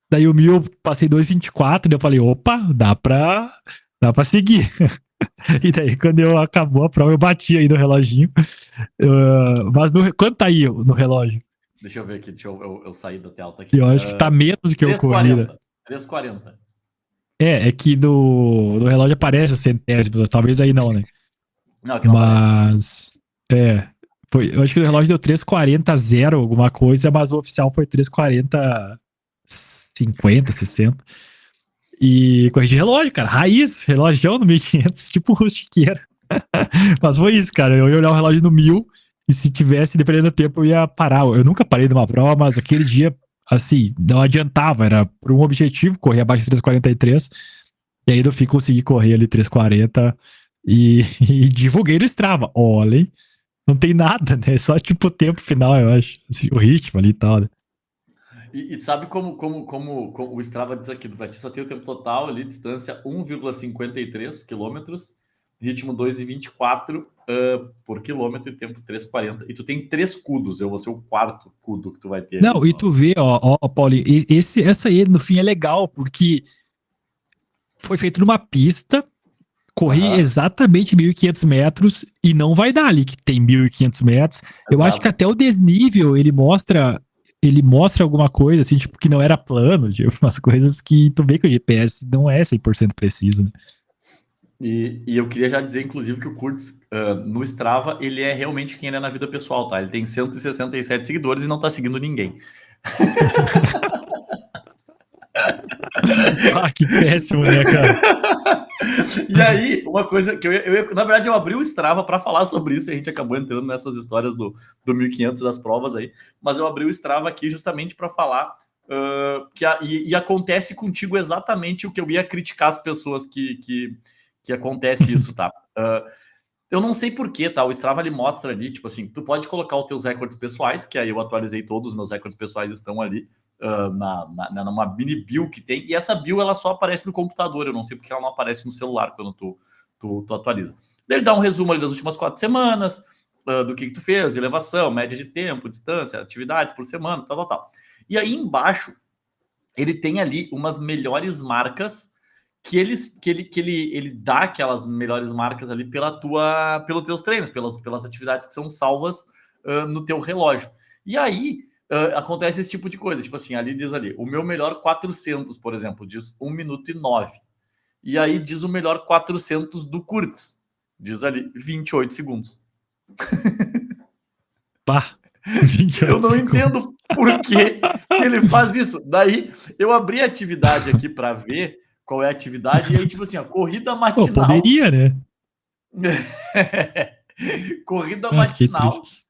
daí o 1.000 eu passei 2:24, daí eu falei, opa, dá pra seguir. E daí, quando acabou a prova, eu bati aí no reloginho. Mas quanto tá aí no relógio? Deixa eu ver aqui, eu sair da tela, tá E aqui. eu acho que tá menos do que eu corrida. 3,40. É que no relógio aparece o centésimo, talvez aí não, né? Não, aqui não aparece. Mas, eu acho que o relógio deu 3:40 0, alguma coisa, mas o oficial foi 3:40 50, 60. E corri de relógio, cara, raiz, relógio no 1.500, tipo rustiqueira. Mas foi isso, cara, eu ia olhar o relógio no 1.000 e se tivesse, dependendo do tempo, eu ia parar. Eu nunca parei numa prova, mas aquele dia, assim, não adiantava, era por um objetivo, correr abaixo de 3:43. E aí no fim consegui correr ali 3:40 e divulguei no Strava. Olhem, não tem nada, né? Só tipo o tempo final, eu acho. Assim, o ritmo ali e tal, né? E sabe como o Strava diz aqui, pra ti só tem o tempo total ali, distância 1,53 quilômetros, ritmo 2,24 por quilômetro e tempo 3,40. E tu tem 3 cudos, eu vou ser o 4º cudo que tu vai ter. Não, e tu vê, ó, Paulinho, essa aí no fim é legal, porque foi feito numa pista, corri Aham, exatamente 1.500 metros e não vai dar ali que tem 1.500 metros. Eu acho que exato. até o desnível ele mostra alguma coisa assim, tipo, que não era plano, tipo, umas coisas que tu vê que o GPS não é 100% preciso, né? E eu queria já dizer, inclusive, que o Kurtz, no Strava, ele é realmente quem ele é na vida pessoal, tá? Ele tem 167 seguidores e não tá seguindo ninguém. Ah, que péssimo, né, cara? E aí, uma coisa que na verdade, eu abri o Strava para falar sobre isso e a gente acabou entrando nessas histórias do 1.500 das provas aí, mas eu abri o Strava aqui justamente para falar que acontece contigo exatamente o que eu ia criticar as pessoas que acontece isso, tá? Eu não sei porquê, tá? O Strava, ele mostra ali, tipo assim, tu pode colocar os teus recordes pessoais, que aí eu atualizei todos os meus recordes pessoais, estão ali numa mini bio que tem, e essa bio, ela só aparece no computador, eu não sei porque ela não aparece no celular quando tu atualiza. Daí ele dá um resumo ali das últimas 4 semanas, do que tu fez, de elevação, média de tempo, distância, atividades por semana, tal. E aí embaixo, ele tem ali umas melhores marcas que ele dá aquelas melhores marcas ali pelos teus treinos, pelas atividades que são salvas no teu relógio. E aí acontece esse tipo de coisa, tipo assim, ali diz ali, o meu melhor 400, por exemplo, diz 1 minuto e 9. E aí diz o melhor 400 do Kurtz, diz ali 28 segundos. Pá, Eu 28 não segundos. entendo por que ele faz isso. Daí eu abri a atividade aqui para ver qual é a atividade, e aí, tipo assim, ó, corrida Pô, matinal. poderia, né? Corrida Ah, fiquei matinal triste.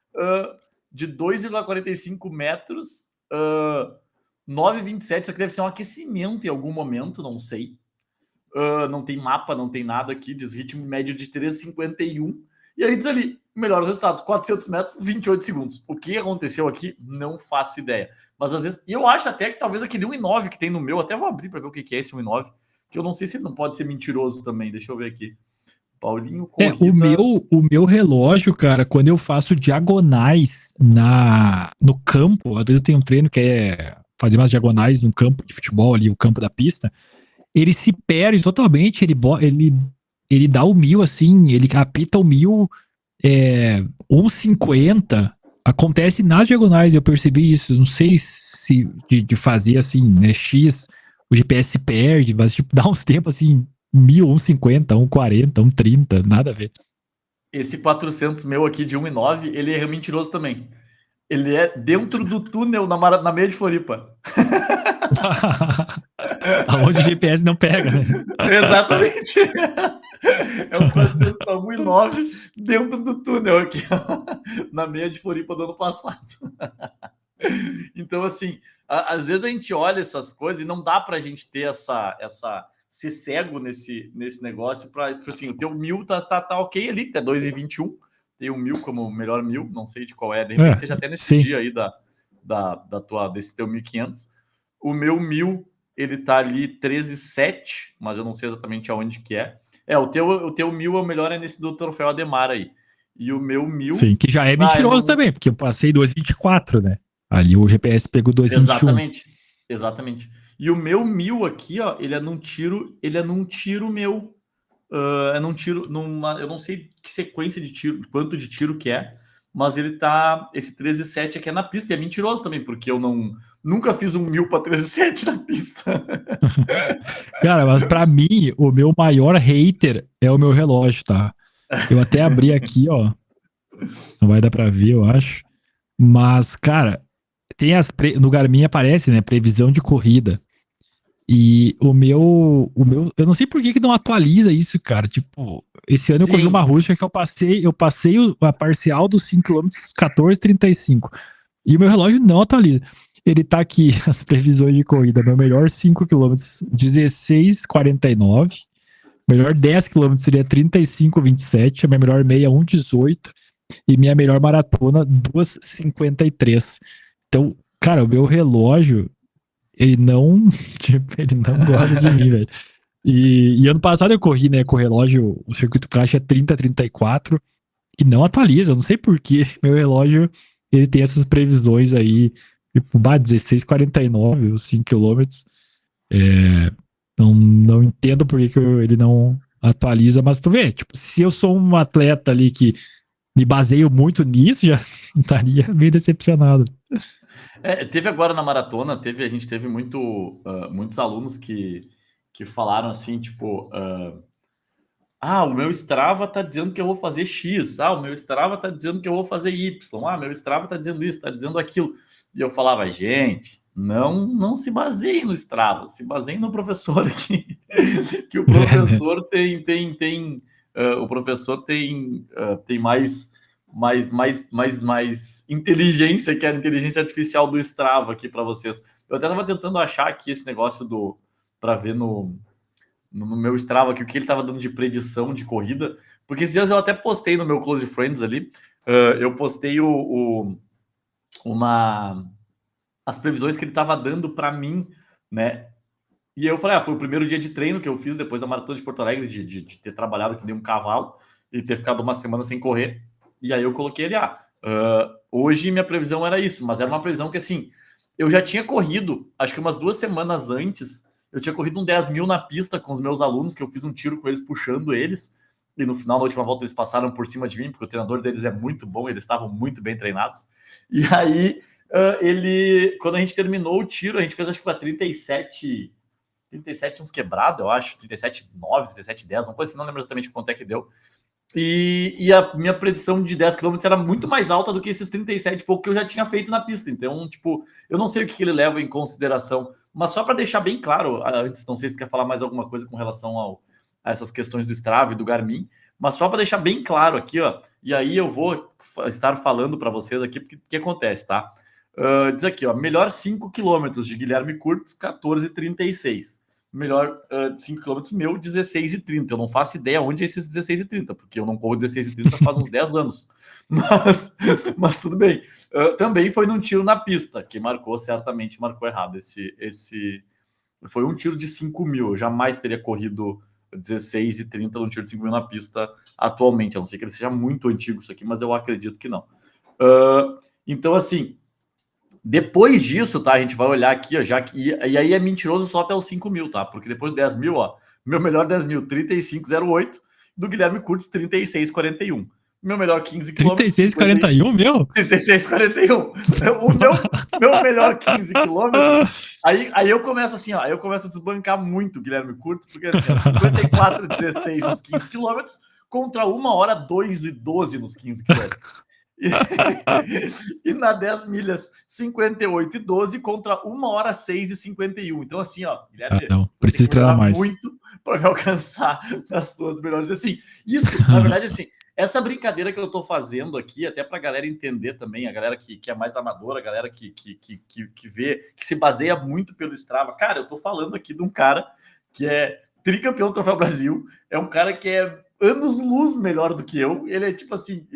de 2,45 metros, 9,27. Isso aqui deve ser um aquecimento em algum momento, não sei. Não tem mapa, não tem nada aqui. Diz ritmo médio de 3,51. E aí diz ali, melhores resultados, 400 metros, 28 segundos. O que aconteceu aqui, não faço ideia. Mas às vezes, e eu acho até que talvez aquele 1,9 que tem no meu, até vou abrir para ver o que é esse 1,9, que eu não sei se ele não pode ser mentiroso também. Deixa eu ver aqui. Paulinho, corrida. O meu relógio, cara, quando eu faço diagonais no campo, às vezes eu tenho um treino que é fazer umas diagonais no campo de futebol ali, o campo da pista, ele se perde totalmente, ele dá o 1.000 assim, ele apita o 1.000, 1,50, acontece nas diagonais, eu percebi isso, não sei se de fazer assim, né, X, o GPS perde, mas tipo, dá uns tempos assim, 1.000, 1,50, 1,40, 1,30, nada a ver. Esse 400 meu aqui de 1,9, ele é mentiroso também. Ele é dentro do túnel na meia de Floripa. Aonde o GPS não pega, né? Exatamente. É um 400 para 1,9 dentro do túnel aqui, ó, na meia de Floripa do ano passado. Então, assim, às vezes a gente olha essas coisas e não dá para a gente ter essa ser cego nesse negócio para assim, o teu 1.000 tá ok ali, que é 2,21, tem o 1.000 como melhor 1.000, não sei de qual é, de repente seja até nesse Sim. dia aí desse teu 1.500. O meu 1.000, ele tá ali 13,7, mas eu não sei exatamente aonde que é. O teu 1.000 é o melhor, é nesse do troféu Ademar aí. E o meu 1.000... Sim, que já é eu mentiroso não... também, porque eu passei 2,24, né? Ali o GPS pegou 2,21. Exatamente. E o meu 1.000 aqui, ó, ele é num tiro meu. É num tiro, eu não sei que sequência de tiro, quanto de tiro que é, mas ele tá, esse 13,7 aqui é na pista, e é mentiroso também, porque eu nunca fiz um 1.000 para 13,7 na pista. Cara, mas pra mim, o meu maior hater é o meu relógio, tá? Eu até abri aqui, ó. Não vai dar pra ver, eu acho. Mas, cara, no Garmin aparece, né? Previsão de corrida. E eu não sei por que não atualiza isso, cara. Tipo, esse ano eu corri uma Sim, rústica que eu passei a parcial dos 5 km 14,35. E o meu relógio não atualiza. Ele tá aqui, as previsões de corrida. Meu melhor 5 km, 16,49. Melhor 10 km seria 35,27. A minha melhor meia, 1,18. E minha melhor maratona, 2,53. Então, cara, o meu relógio, ele não, tipo, ele não gosta de mim, velho. E ano passado eu corri, né, com o relógio, o circuito caixa 30,34 e não atualiza. Eu não sei por que meu relógio, ele tem essas previsões aí, tipo, 16,49, os 5 quilômetros. Não entendo por que ele não atualiza, mas tu vê, tipo, se eu sou um atleta ali que me baseio muito nisso, já estaria meio decepcionado. teve agora na maratona, a gente teve muitos alunos que falaram assim, tipo, o meu Strava tá dizendo que eu vou fazer X. O meu Strava tá dizendo que eu vou fazer Y. Meu Strava tá dizendo isso, tá dizendo aquilo. E eu falava, gente, não se baseiem no Strava, se baseiem no professor aqui. Que o professor o professor tem mais inteligência que a inteligência artificial do Strava aqui para vocês. Eu até estava tentando achar aqui esse negócio para ver no meu Strava aqui o que ele estava dando de predição de corrida, porque esses dias eu até postei no meu Close Friends ali, eu postei as previsões que ele estava dando para mim, né? E eu falei, foi o primeiro dia de treino que eu fiz depois da Maratona de Porto Alegre, de ter trabalhado que nem um cavalo e ter ficado uma semana sem correr. E aí eu coloquei ele, hoje minha previsão era isso, mas era uma previsão que, assim, eu já tinha corrido, acho que umas 2 semanas antes, eu tinha corrido um 10 mil na pista com os meus alunos, que eu fiz um tiro com eles, puxando eles, e no final, na última volta, eles passaram por cima de mim, porque o treinador deles é muito bom, eles estavam muito bem treinados. E aí, quando a gente terminou o tiro, a gente fez, acho que para 37 uns quebrados, eu acho, 37,9, 37,10, uma coisa assim, não lembro exatamente quanto é que deu. E a minha predição de 10 km era muito mais alta do que esses 37 e pouco que eu já tinha feito na pista. Então, tipo, eu não sei o que ele leva em consideração, mas só para deixar bem claro, antes, não sei se tu quer falar mais alguma coisa com relação a essas questões do Strava e do Garmin, mas só para deixar bem claro aqui, e aí eu vou estar falando para vocês aqui porque o que acontece, tá? Diz aqui, melhor 5 km de Guilherme Kurtz, 14,36. Melhor 5 km meu, 16,30. Eu não faço ideia onde é esses 16,30, porque eu não corro 16,30 faz uns 10 anos. Mas tudo bem. Também foi num tiro na pista, que certamente marcou errado. Foi um tiro de 5 mil. Eu jamais teria corrido 16,30 num tiro de 5 mil na pista atualmente. A não ser que ele seja muito antigo isso aqui, mas eu acredito que não. Então, assim, depois disso, tá? A gente vai olhar aqui, e aí é mentiroso só até os 5 mil, tá? Porque depois de 10 mil, meu melhor 10 mil, 35,08, do Guilherme Kurtz, 36,41. Meu melhor 15 km. 36,41, meu? 36,41. O meu melhor 15 quilômetros. Aí eu começo assim, aí eu começo a desbancar muito o Guilherme Kurtz, porque assim, 54,16 nos 15 quilômetros contra 1 hora 2,12 nos 15 quilômetros. E na 10 milhas, 58,12 contra 1 hora 6,51. Então, assim, Guilherme, não, preciso treinar mais muito para me alcançar nas tuas melhores. Assim, isso, na verdade, assim, essa brincadeira que eu tô fazendo aqui, até pra galera entender também, a galera que é mais amadora, a galera que vê, que se baseia muito pelo Strava. Cara, eu tô falando aqui de um cara que é tricampeão do Troféu Brasil, é um cara que é anos-luz melhor do que eu. Ele é, tipo assim,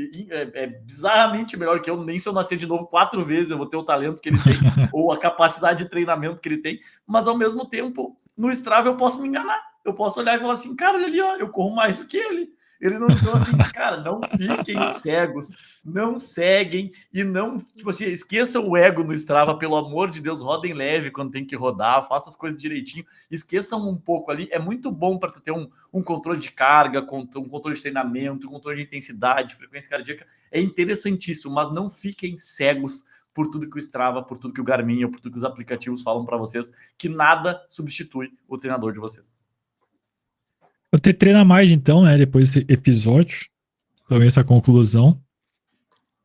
bizarramente melhor que eu. Nem se eu nascer de novo 4 vezes eu vou ter o talento que ele tem, ou a capacidade de treinamento que ele tem. Mas, ao mesmo tempo, no Strava eu posso me enganar. Eu posso olhar e falar assim, cara, ele ali, eu corro mais do que ele. Ele não, então, assim, cara, não fiquem cegos, não seguem e não, tipo assim, esqueçam o ego no Strava, pelo amor de Deus, rodem leve quando tem que rodar, faça as coisas direitinho, esqueçam um pouco ali, é muito bom para tu ter um controle de carga, um controle de treinamento, um controle de intensidade, frequência cardíaca, é interessantíssimo, mas não fiquem cegos por tudo que o Strava, por tudo que o Garmin, ou por tudo que os aplicativos falam para vocês, que nada substitui o treinador de vocês. Eu te treina mais, então, né? Depois desse episódio, também essa conclusão.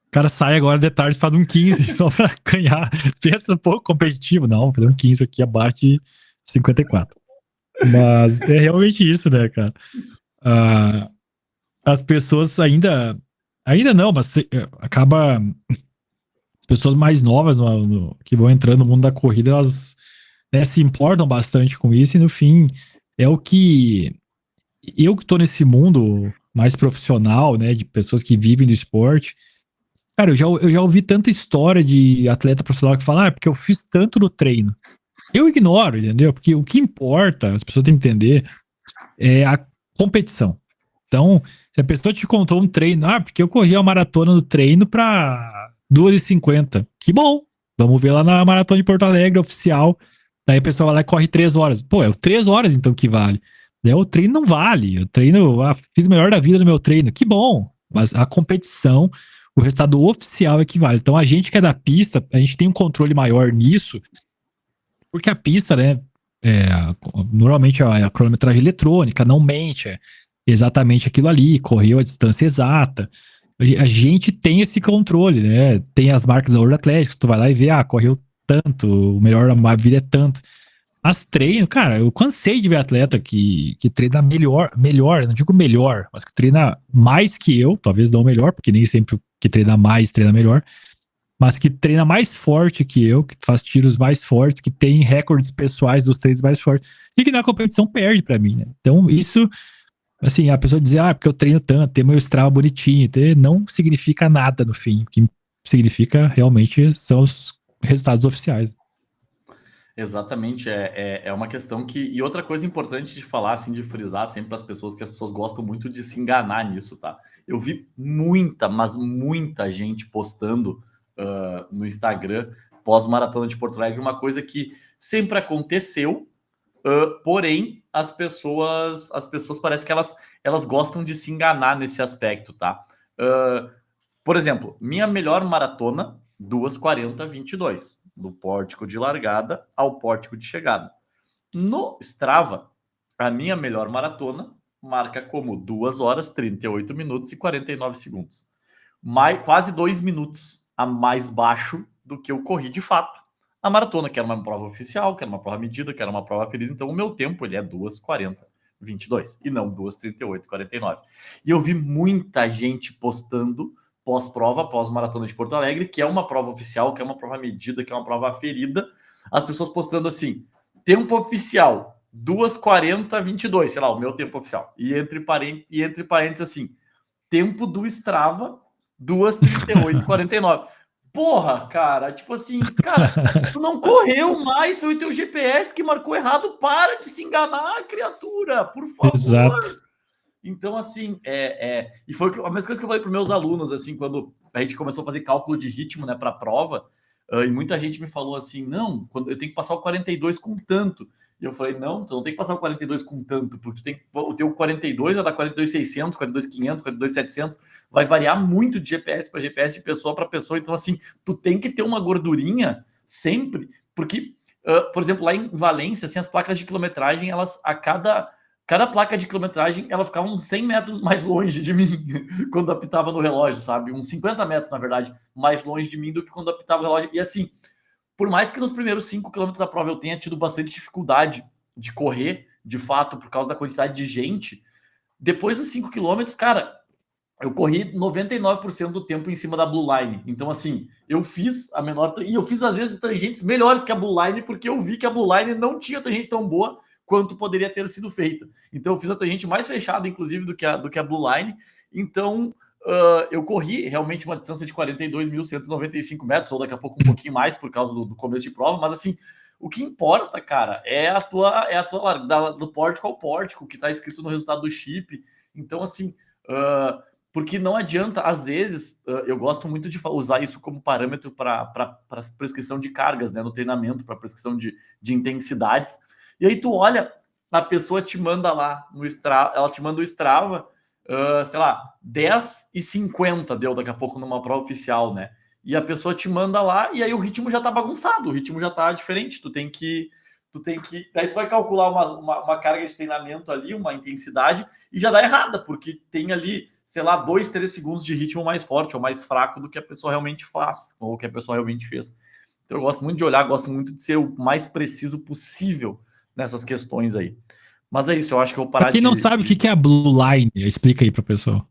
O cara sai agora de tarde e faz um 15 só pra ganhar. Pensa um pouco competitivo. Não, fazer um 15 aqui abaixo de 54. Mas é realmente isso, né, cara? As pessoas ainda não, mas acaba. As pessoas mais novas que vão entrando no mundo da corrida, elas, né, se importam bastante com isso e no fim é o que. Eu que tô nesse mundo mais profissional, né, de pessoas que vivem do esporte, cara, eu já ouvi tanta história de atleta profissional que fala, porque eu fiz tanto no treino. Eu ignoro, entendeu? Porque o que importa, as pessoas têm que entender, é a competição. Então, se a pessoa te contou um treino, porque eu corri a maratona no treino pra 2h50. Que bom! Vamos ver lá na Maratona de Porto Alegre, oficial. Daí a pessoa vai lá e corre 3 horas. Pô, é 3 horas então que vale. O treino não vale. O treino, fiz o melhor da vida no meu treino. Que bom. Mas a competição, o resultado oficial é que vale. Então a gente que é da pista, a gente tem um controle maior nisso, porque a pista, né, normalmente a cronometragem eletrônica não mente, é exatamente aquilo ali, correu a distância exata. A gente tem esse controle, né? Tem as marcas da World Athletics, tu vai lá e vê, correu tanto, o melhor da vida é tanto. Mas treino, cara, eu cansei de ver atleta que treina melhor, não digo melhor, mas que treina mais que eu, talvez não melhor, porque nem sempre que treina mais, treina melhor, mas que treina mais forte que eu, que faz tiros mais fortes, que tem recordes pessoais dos treinos mais fortes, e que na competição perde pra mim, né? Então, isso, assim, a pessoa dizer, porque eu treino tanto, ter meu Strava bonitinho, não significa nada no fim. O que significa realmente são os resultados oficiais. Exatamente, é uma questão que. E outra coisa importante de falar, assim, de frisar sempre para as pessoas, que as pessoas gostam muito de se enganar nisso, tá? Eu vi muita, mas muita gente postando no Instagram pós-maratona de Porto Alegre, uma coisa que sempre aconteceu, porém as pessoas parece que elas gostam de se enganar nesse aspecto, tá? Por exemplo, minha melhor maratona, 2:40:22, do pórtico de largada ao pórtico de chegada. No Strava, a minha melhor maratona marca como 2 horas, 38 minutos e 49 segundos. Quase 2 minutos a mais baixo do que eu corri de fato. A maratona, que era uma prova oficial, que era uma prova medida, que era uma prova ferida. Então, o meu tempo ele é 2:40:22 e não 2:38:49. E eu vi muita gente postando pós-prova, pós-maratona de Porto Alegre, que é uma prova oficial, que é uma prova medida, que é uma prova aferida. As pessoas postando assim, tempo oficial, 2:40:22, sei lá, o meu tempo oficial. E entre parênteses assim, tempo do Strava, 2:38:49. Porra, cara, tipo assim, cara, tu não correu mais, foi o teu GPS que marcou errado, para de se enganar, criatura, por favor. Exato. Então, assim, e foi a mesma coisa que eu falei para meus alunos, assim, quando a gente começou a fazer cálculo de ritmo, né, para a prova, e muita gente me falou assim, não, quando eu tenho que passar o 42 com tanto. E eu falei, não, tu não tem que passar o 42 com tanto, porque o teu 42 vai dar 42.600, 42.500, 42.700, vai variar muito de GPS para GPS, de pessoa para pessoa. Então, assim, tu tem que ter uma gordurinha sempre, porque, por exemplo, lá em Valência, assim, as placas de quilometragem, elas, cada placa de quilometragem, ela ficava uns 100 metros mais longe de mim quando apitava no relógio, sabe? Uns 50 metros, na verdade, mais longe de mim do que quando apitava o relógio. E assim, por mais que nos primeiros 5 quilômetros da prova eu tenha tido bastante dificuldade de correr, de fato, por causa da quantidade de gente, depois dos 5 quilômetros, cara, eu corri 99% do tempo em cima da Blue Line. Então, assim, eu fiz a menor... E eu fiz, às vezes, tangentes melhores que a Blue Line, porque eu vi que a Blue Line não tinha tangente tão boa quanto poderia ter sido feita. Então, eu fiz a tangente mais fechada, inclusive, do que a Blue Line. Então, eu corri realmente uma distância de 42.195 metros, ou daqui a pouco um pouquinho mais, por causa do começo de prova. Mas, assim, o que importa, cara, é a tua largada do pórtico ao pórtico, que está escrito no resultado do chip. Então, assim... porque não adianta, às vezes, eu gosto muito de usar isso como parâmetro para prescrição de cargas, né, no treinamento, para prescrição de intensidades. E aí tu olha, a pessoa te manda lá no Strava, ela te manda o Strava, sei lá, 10:50 deu daqui a pouco numa prova oficial, né? E a pessoa te manda lá, e aí o ritmo já tá bagunçado, o ritmo já tá diferente, daí tu vai calcular uma carga de treinamento ali, uma intensidade, e já dá errada, porque tem ali, sei lá, 2, 3 segundos de ritmo mais forte ou mais fraco do que a pessoa realmente faz, ou que a pessoa realmente fez. Então eu gosto muito de olhar, gosto muito de ser o mais preciso possível nessas questões aí. Mas é isso, eu acho que eu vou parar Pra quem não sabe o que é a Blue Line, explica aí pra pessoa.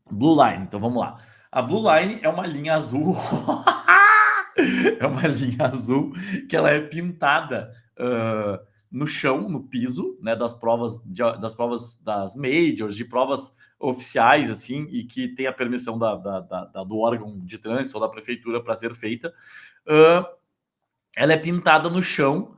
Blue Line, então vamos lá. A Blue Line é uma linha azul. É uma linha azul que ela é pintada no chão, no piso, né, das provas das majors, de provas oficiais, assim, e que tem a permissão do órgão de trânsito ou da prefeitura para ser feita. Ela é pintada no chão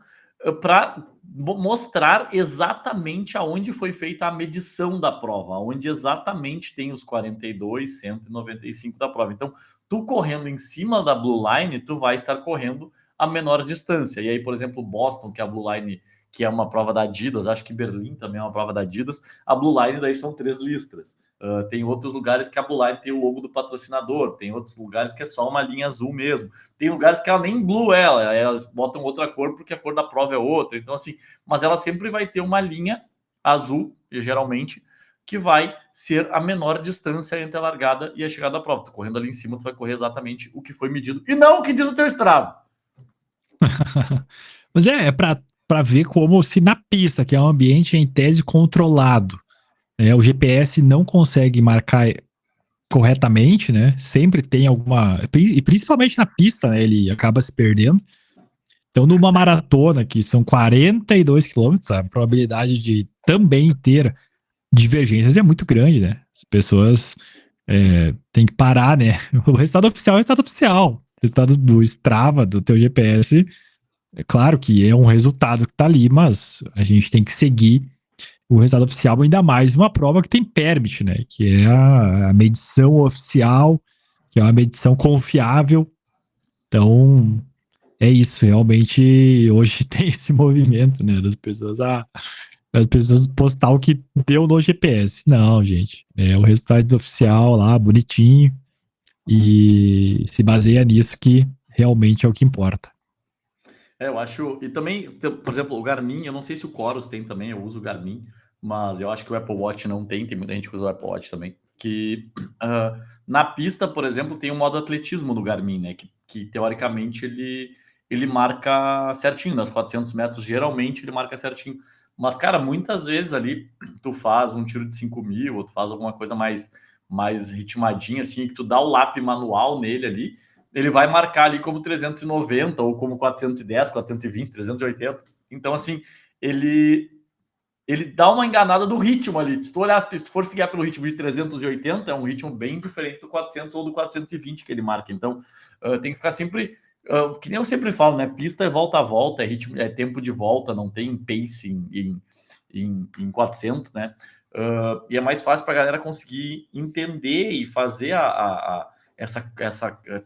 para mostrar exatamente aonde foi feita a medição da prova, onde exatamente tem os 42, 195 da prova. Então, tu correndo em cima da Blue Line, tu vai estar correndo a menor distância. E aí, por exemplo, Boston, que é a Blue Line, que é uma prova da Adidas, acho que Berlim também é uma prova da Adidas, a Blue Line daí são 3 listras. Tem outros lugares que a Blue Line tem o logo do patrocinador, tem outros lugares que é só uma linha azul mesmo, tem lugares que ela nem blue elas botam outra cor porque a cor da prova é outra, então assim, mas ela sempre vai ter uma linha azul, geralmente, que vai ser a menor distância entre a largada e a chegada da prova. Tu correndo ali em cima, tu vai correr exatamente o que foi medido, e não o que diz o teu Strava. Mas é pra ver como se na pista, que é um ambiente em tese controlado, o GPS não consegue marcar corretamente, né? Sempre tem alguma. E principalmente na pista, né? Ele acaba se perdendo. Então, numa maratona que são 42 quilômetros, a probabilidade de também ter divergências é muito grande, né? As pessoas têm que parar, né? O resultado oficial é o resultado oficial. O resultado do Strava, do teu GPS, é claro que é um resultado que tá ali, mas a gente tem que seguir o resultado oficial, ainda mais uma prova que tem permit, né? Que é a medição oficial, que é uma medição confiável. Então, é isso, realmente hoje tem esse movimento, né, das pessoas postar o que deu no GPS. Não, gente, é o resultado oficial lá, bonitinho, e se baseia nisso que realmente é o que importa. Eu acho. E também, por exemplo, o Garmin, eu não sei se o Chorus tem também, eu uso o Garmin, mas eu acho que o Apple Watch não tem muita gente que usa o Apple Watch também. Que na pista, por exemplo, tem o modo atletismo do Garmin, né? Que teoricamente ele marca certinho, nas 400 metros, geralmente ele marca certinho. Mas, cara, muitas vezes ali tu faz um tiro de 5.000, ou tu faz alguma coisa mais ritmadinha, assim, que tu dá o lap manual nele ali, ele vai marcar ali como 390 ou como 410, 420, 380. Então, assim, ele ele dá uma enganada do ritmo ali. Se tu olhar, se for seguir pelo ritmo de 380, é um ritmo bem diferente do 400 ou do 420 que ele marca. Então, tem que ficar sempre, que nem eu sempre falo, né? Pista é volta a volta, é ritmo, é tempo de volta, não tem pace em 400, né? E é mais fácil para a galera conseguir entender e fazer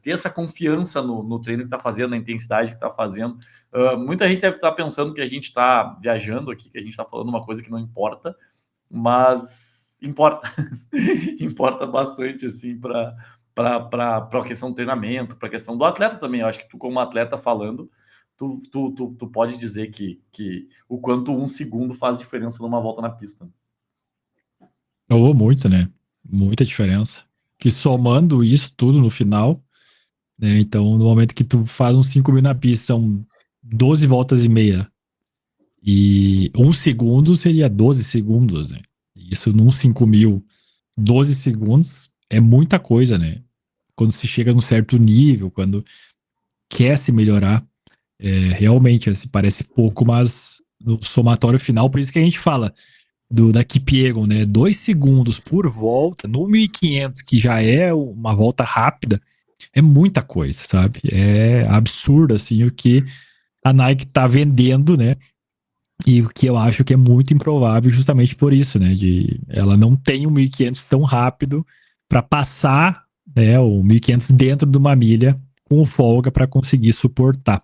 ter essa confiança no treino que está fazendo, na intensidade que está fazendo. Muita gente deve estar pensando que a gente está viajando aqui, que a gente está falando uma coisa que não importa, mas importa. Importa bastante, assim, para a questão do treinamento, para a questão do atleta também. Eu acho que tu, como atleta falando, tu pode dizer que o quanto um segundo faz diferença numa volta na pista. Ou muito, né? Muita diferença. Que somando isso tudo no final, né? Então, no momento que tu faz uns 5 mil na pista, são 12 voltas e meia. E um segundo seria 12 segundos, né? Isso num 5 mil, 12 segundos é muita coisa, né? Quando se chega num certo nível, quando quer se melhorar, realmente assim, parece pouco, mas no somatório final, por isso que a gente fala da Kipiegon, né? 2 segundos por volta, no 1.500, que já é uma volta rápida, é muita coisa, sabe? É absurdo, assim, o que a Nike tá vendendo, né? E o que eu acho que é muito improvável justamente por isso, né? Ela não tem o 1.500 tão rápido para passar, né, o 1.500 dentro de uma milha com folga para conseguir suportar.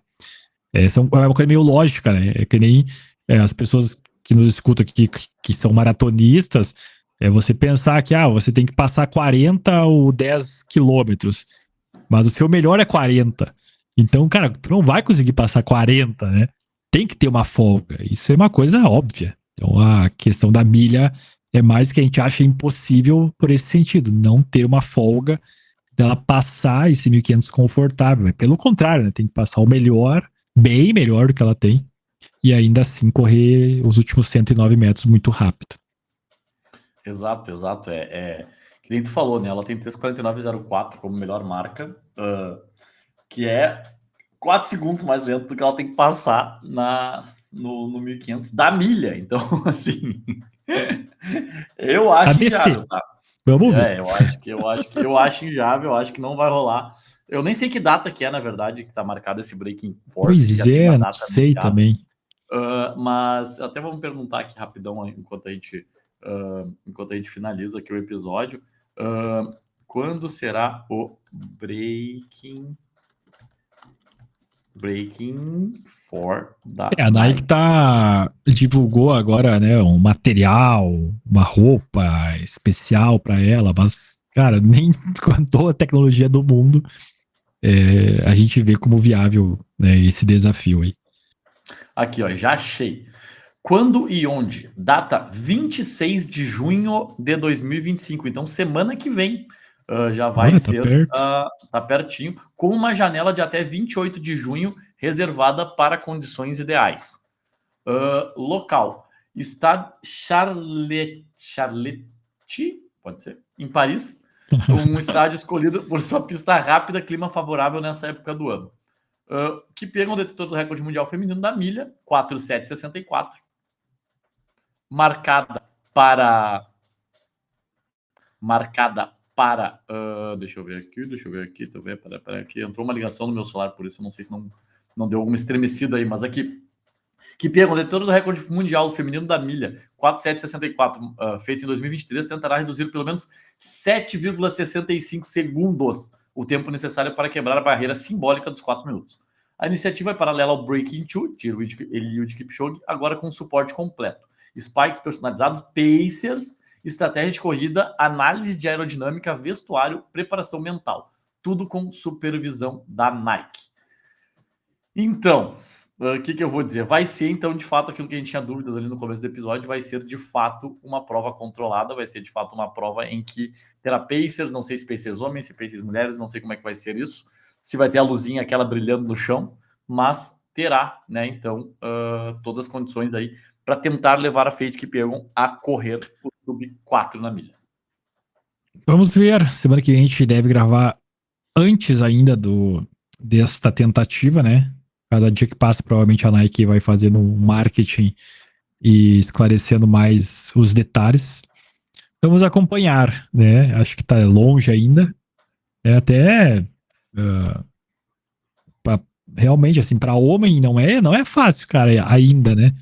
É uma coisa meio lógica, né? É que nem as pessoas que nos escutam aqui, que são maratonistas, você pensar que você tem que passar 40 ou 10 quilômetros, mas o seu melhor é 40. Então, cara, tu não vai conseguir passar 40, né? Tem que ter uma folga. Isso é uma coisa óbvia. Então, a questão da milha é mais que a gente acha impossível por esse sentido, não ter uma folga dela passar esse 1.500 confortável. Pelo contrário, né? Tem que passar o melhor, bem melhor do que ela tem, e ainda assim correr os últimos 109 metros muito rápido. Exato, exato. Que nem tu falou, né? Ela tem 3:49,04 como melhor marca, que é 4 segundos mais lento do que ela tem que passar no 1.500 da milha. Então, assim, eu acho ABC. inviável, tá? Vamos ver. Eu acho inviável, eu acho que não vai rolar. Eu nem sei que data que é, na verdade, que tá marcado esse Breaking Force, se já Pois tem uma é, não data sei anunciada. também. Mas até vamos perguntar aqui rapidão enquanto a gente finaliza aqui o episódio. Quando será o Breaking for da A Nike Nike? divulgou agora, né, um material, uma roupa especial para ela, mas, cara, nem com toda a tecnologia do mundo a gente vê como viável, né, esse desafio aí. Aqui, ó, já achei. Quando e onde? Data 26 de junho de 2025. Então, semana que vem já vai Olha, tá ser, perto. tá pertinho, com uma janela de até 28 de junho reservada para condições ideais. Local. Está Charlotte, pode ser? Em Paris. Um estádio escolhido por sua pista rápida, clima favorável nessa época do ano. Kipiegon, detentor do recorde mundial feminino da milha, 4,764. Marcada para... deixa eu ver aqui. Peraí, aqui. Entrou uma ligação no meu celular, por isso eu não sei se não deu alguma estremecida aí, mas aqui. Kipiegon, detentor do recorde mundial feminino da milha, 4,764, feito em 2023, tentará reduzir pelo menos 7,65 segundos o tempo necessário para quebrar a barreira simbólica dos 4 minutos. A iniciativa é paralela ao Breaking Two, de Eliud Kipchoge, agora com suporte completo. Spikes personalizados, pacers, estratégia de corrida, análise de aerodinâmica, vestuário, preparação mental. Tudo com supervisão da Nike. Então, o que eu vou dizer? Vai ser, então, de fato, aquilo que a gente tinha dúvidas ali no começo do episódio, vai ser, de fato, uma prova controlada, vai ser, de fato, uma prova em que terá pacers, não sei se pacers homens, se pacers mulheres, não sei como é que vai ser isso, se vai ter a luzinha aquela brilhando no chão, mas terá, né, então, todas as condições aí para tentar levar a Faith Kipiegon a correr o sub-4 na milha. Vamos ver, semana que a gente deve gravar antes ainda desta tentativa, né? Cada dia que passa, provavelmente a Nike vai fazendo um marketing e esclarecendo mais os detalhes. Vamos acompanhar, né? Acho que tá longe ainda. É até realmente, assim, para homem não é fácil, cara, ainda, né?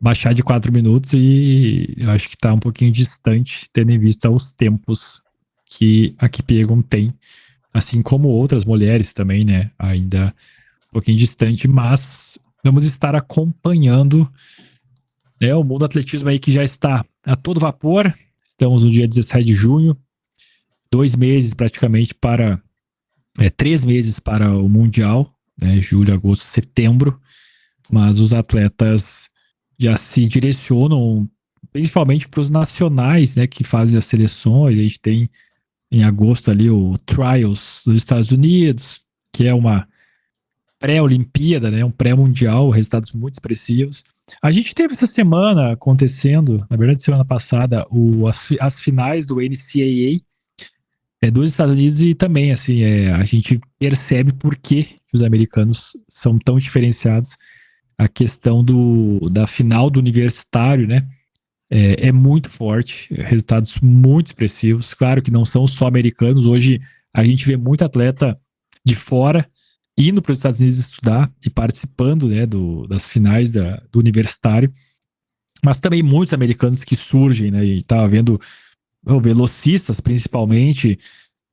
Baixar de 4 minutos e eu acho que tá um pouquinho distante, tendo em vista os tempos que a Kipiegon tem, assim como outras mulheres também, né? Ainda um pouquinho distante, mas vamos estar acompanhando, né, o mundo do atletismo aí que já está a todo vapor. Estamos no dia 17 de junho, 2 meses praticamente para 3 meses para o Mundial, né? Julho, agosto, setembro, mas os atletas já se direcionam principalmente para os nacionais, né, que fazem as seleções. A gente tem em agosto ali o Trials dos Estados Unidos, que é uma pré-Olimpíada, né, um pré-mundial, resultados muito expressivos. A gente teve essa semana acontecendo, na verdade semana passada, as finais do NCAA dos Estados Unidos, e também assim, a gente percebe por que os americanos são tão diferenciados. A questão da final do universitário, né, é muito forte, resultados muito expressivos. Claro que não são só americanos, hoje a gente vê muito atleta de fora indo para os Estados Unidos estudar e participando, né, das finais do universitário, mas também muitos americanos que surgem, né, e estava vendo velocistas principalmente,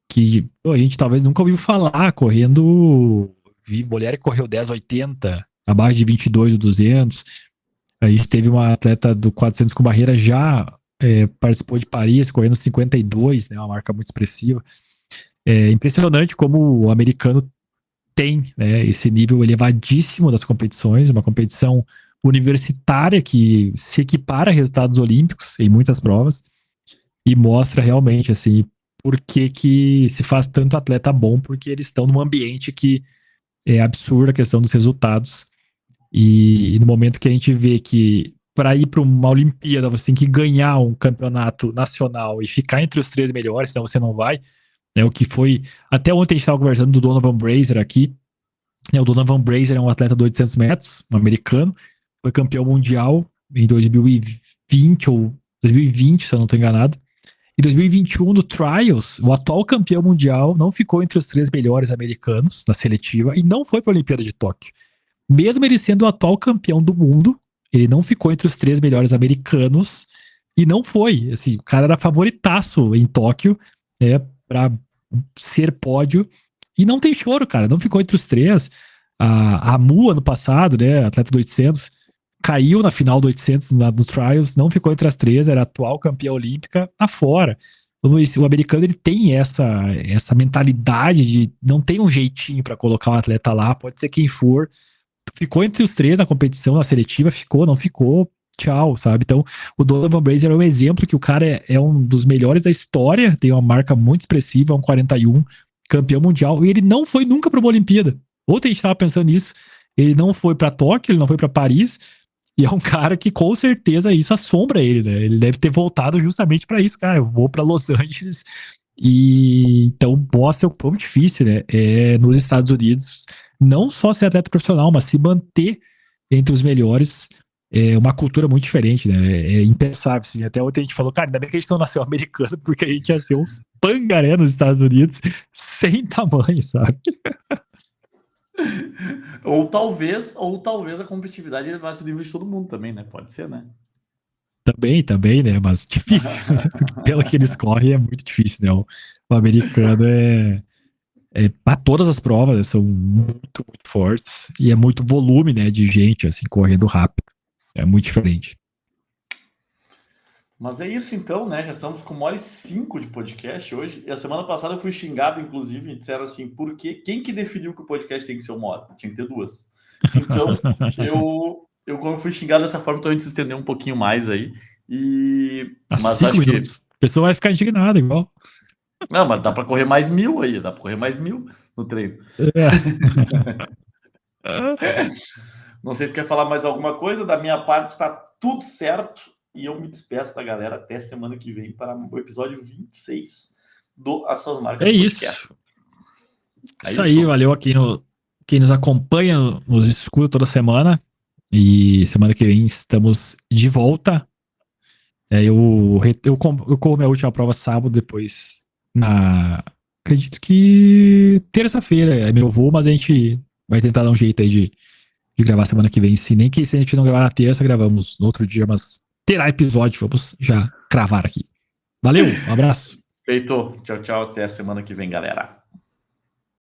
que a gente talvez nunca ouviu falar, correndo, vi mulher que correu 10,80, abaixo de 22 do 200. A gente teve uma atleta do 400 com barreira, já participou de Paris, correndo 52, né, uma marca muito expressiva. É impressionante como o americano tem, né, esse nível elevadíssimo das competições, uma competição universitária que se equipara a resultados olímpicos em muitas provas e mostra realmente, assim, por que se faz tanto atleta bom, porque eles estão num ambiente que é absurda a questão dos resultados. E no momento que a gente vê que para ir para uma Olimpíada você tem que ganhar um campeonato nacional e ficar entre os 3 melhores, senão você não vai, né? O que foi, até ontem a gente estava conversando do Donovan Brazier aqui, né? O Donovan Brazier é um atleta de 800 metros, um americano, foi campeão mundial em 2020 ou 2020, se eu não estou enganado. Em 2021, no Trials, o atual campeão mundial não ficou entre os 3 melhores americanos na seletiva e não foi para a Olimpíada de Tóquio. Mesmo ele sendo o atual campeão do mundo, ele não ficou entre os 3 melhores americanos e não foi. Assim, o cara era favoritaço em Tóquio, né, para ser pódio, e não tem choro, cara, não ficou entre os 3. A Mu, ano passado, né, atleta do 800, caiu na final do 800 no Trials, não ficou entre as 3, era atual campeã olímpica, tá fora. O americano, ele tem essa mentalidade de não tem um jeitinho para colocar um atleta lá, pode ser quem for. Ficou entre os 3 na competição, na seletiva, ficou, não ficou, tchau, sabe? Então, o Donovan Brazier é um exemplo que o cara é um dos melhores da história, tem uma marca muito expressiva, 1,41, campeão mundial, e ele não foi nunca para uma Olimpíada. Ontem a gente estava pensando nisso, ele não foi para Tóquio, ele não foi para Paris, e é um cara que com certeza isso assombra ele, né? Ele deve ter voltado justamente para isso, cara, eu vou para Los Angeles E então mostra o quão difícil, né? É nos Estados Unidos, não só ser atleta profissional, mas se manter entre os melhores. É uma cultura muito diferente, né? É impensável. Assim. Até ontem a gente falou, cara, ainda bem que a gente não nasceu americano, porque a gente ia ser uns pangaré nos Estados Unidos sem tamanho, sabe? Ou talvez a competitividade elevasse o nível de todo mundo também, né? Pode ser, né? Também, né? Mas difícil. Pelo que eles correm, é muito difícil, né? O americano para todas as provas, né, são muito, muito fortes. E é muito volume, né? De gente, assim, correndo rápido. É muito diferente. Mas é isso então, né? Já estamos com 1h05 de podcast hoje. E a semana passada eu fui xingado, inclusive, e disseram assim, por quê? Quem que definiu que o podcast tem que ser 1 hora? Tinha que ter 2. Então, quando fui xingado dessa forma, então a gente se estender um pouquinho mais aí. Há Mas 5 acho que. minutos. A pessoa vai ficar indignada, igual. Não, mas dá para correr mais 1.000 aí, dá para correr mais 1.000 no treino. Não sei se quer falar mais alguma coisa. Da minha parte, está tudo certo. E eu me despeço da galera até semana que vem para o episódio 26 do As Suas Marcas É Podcast. isso. Isso aí, valeu a quem nos acompanha, nos escuta toda semana. E semana que vem estamos de volta. Eu corro minha última prova sábado, depois acredito que terça-feira é meu voo, mas a gente vai tentar dar um jeito aí de gravar semana que vem. Se a gente não gravar na terça, gravamos no outro dia, mas terá episódio, vamos já cravar aqui. Valeu, um abraço. Feito. Tchau, tchau. Até a semana que vem, galera.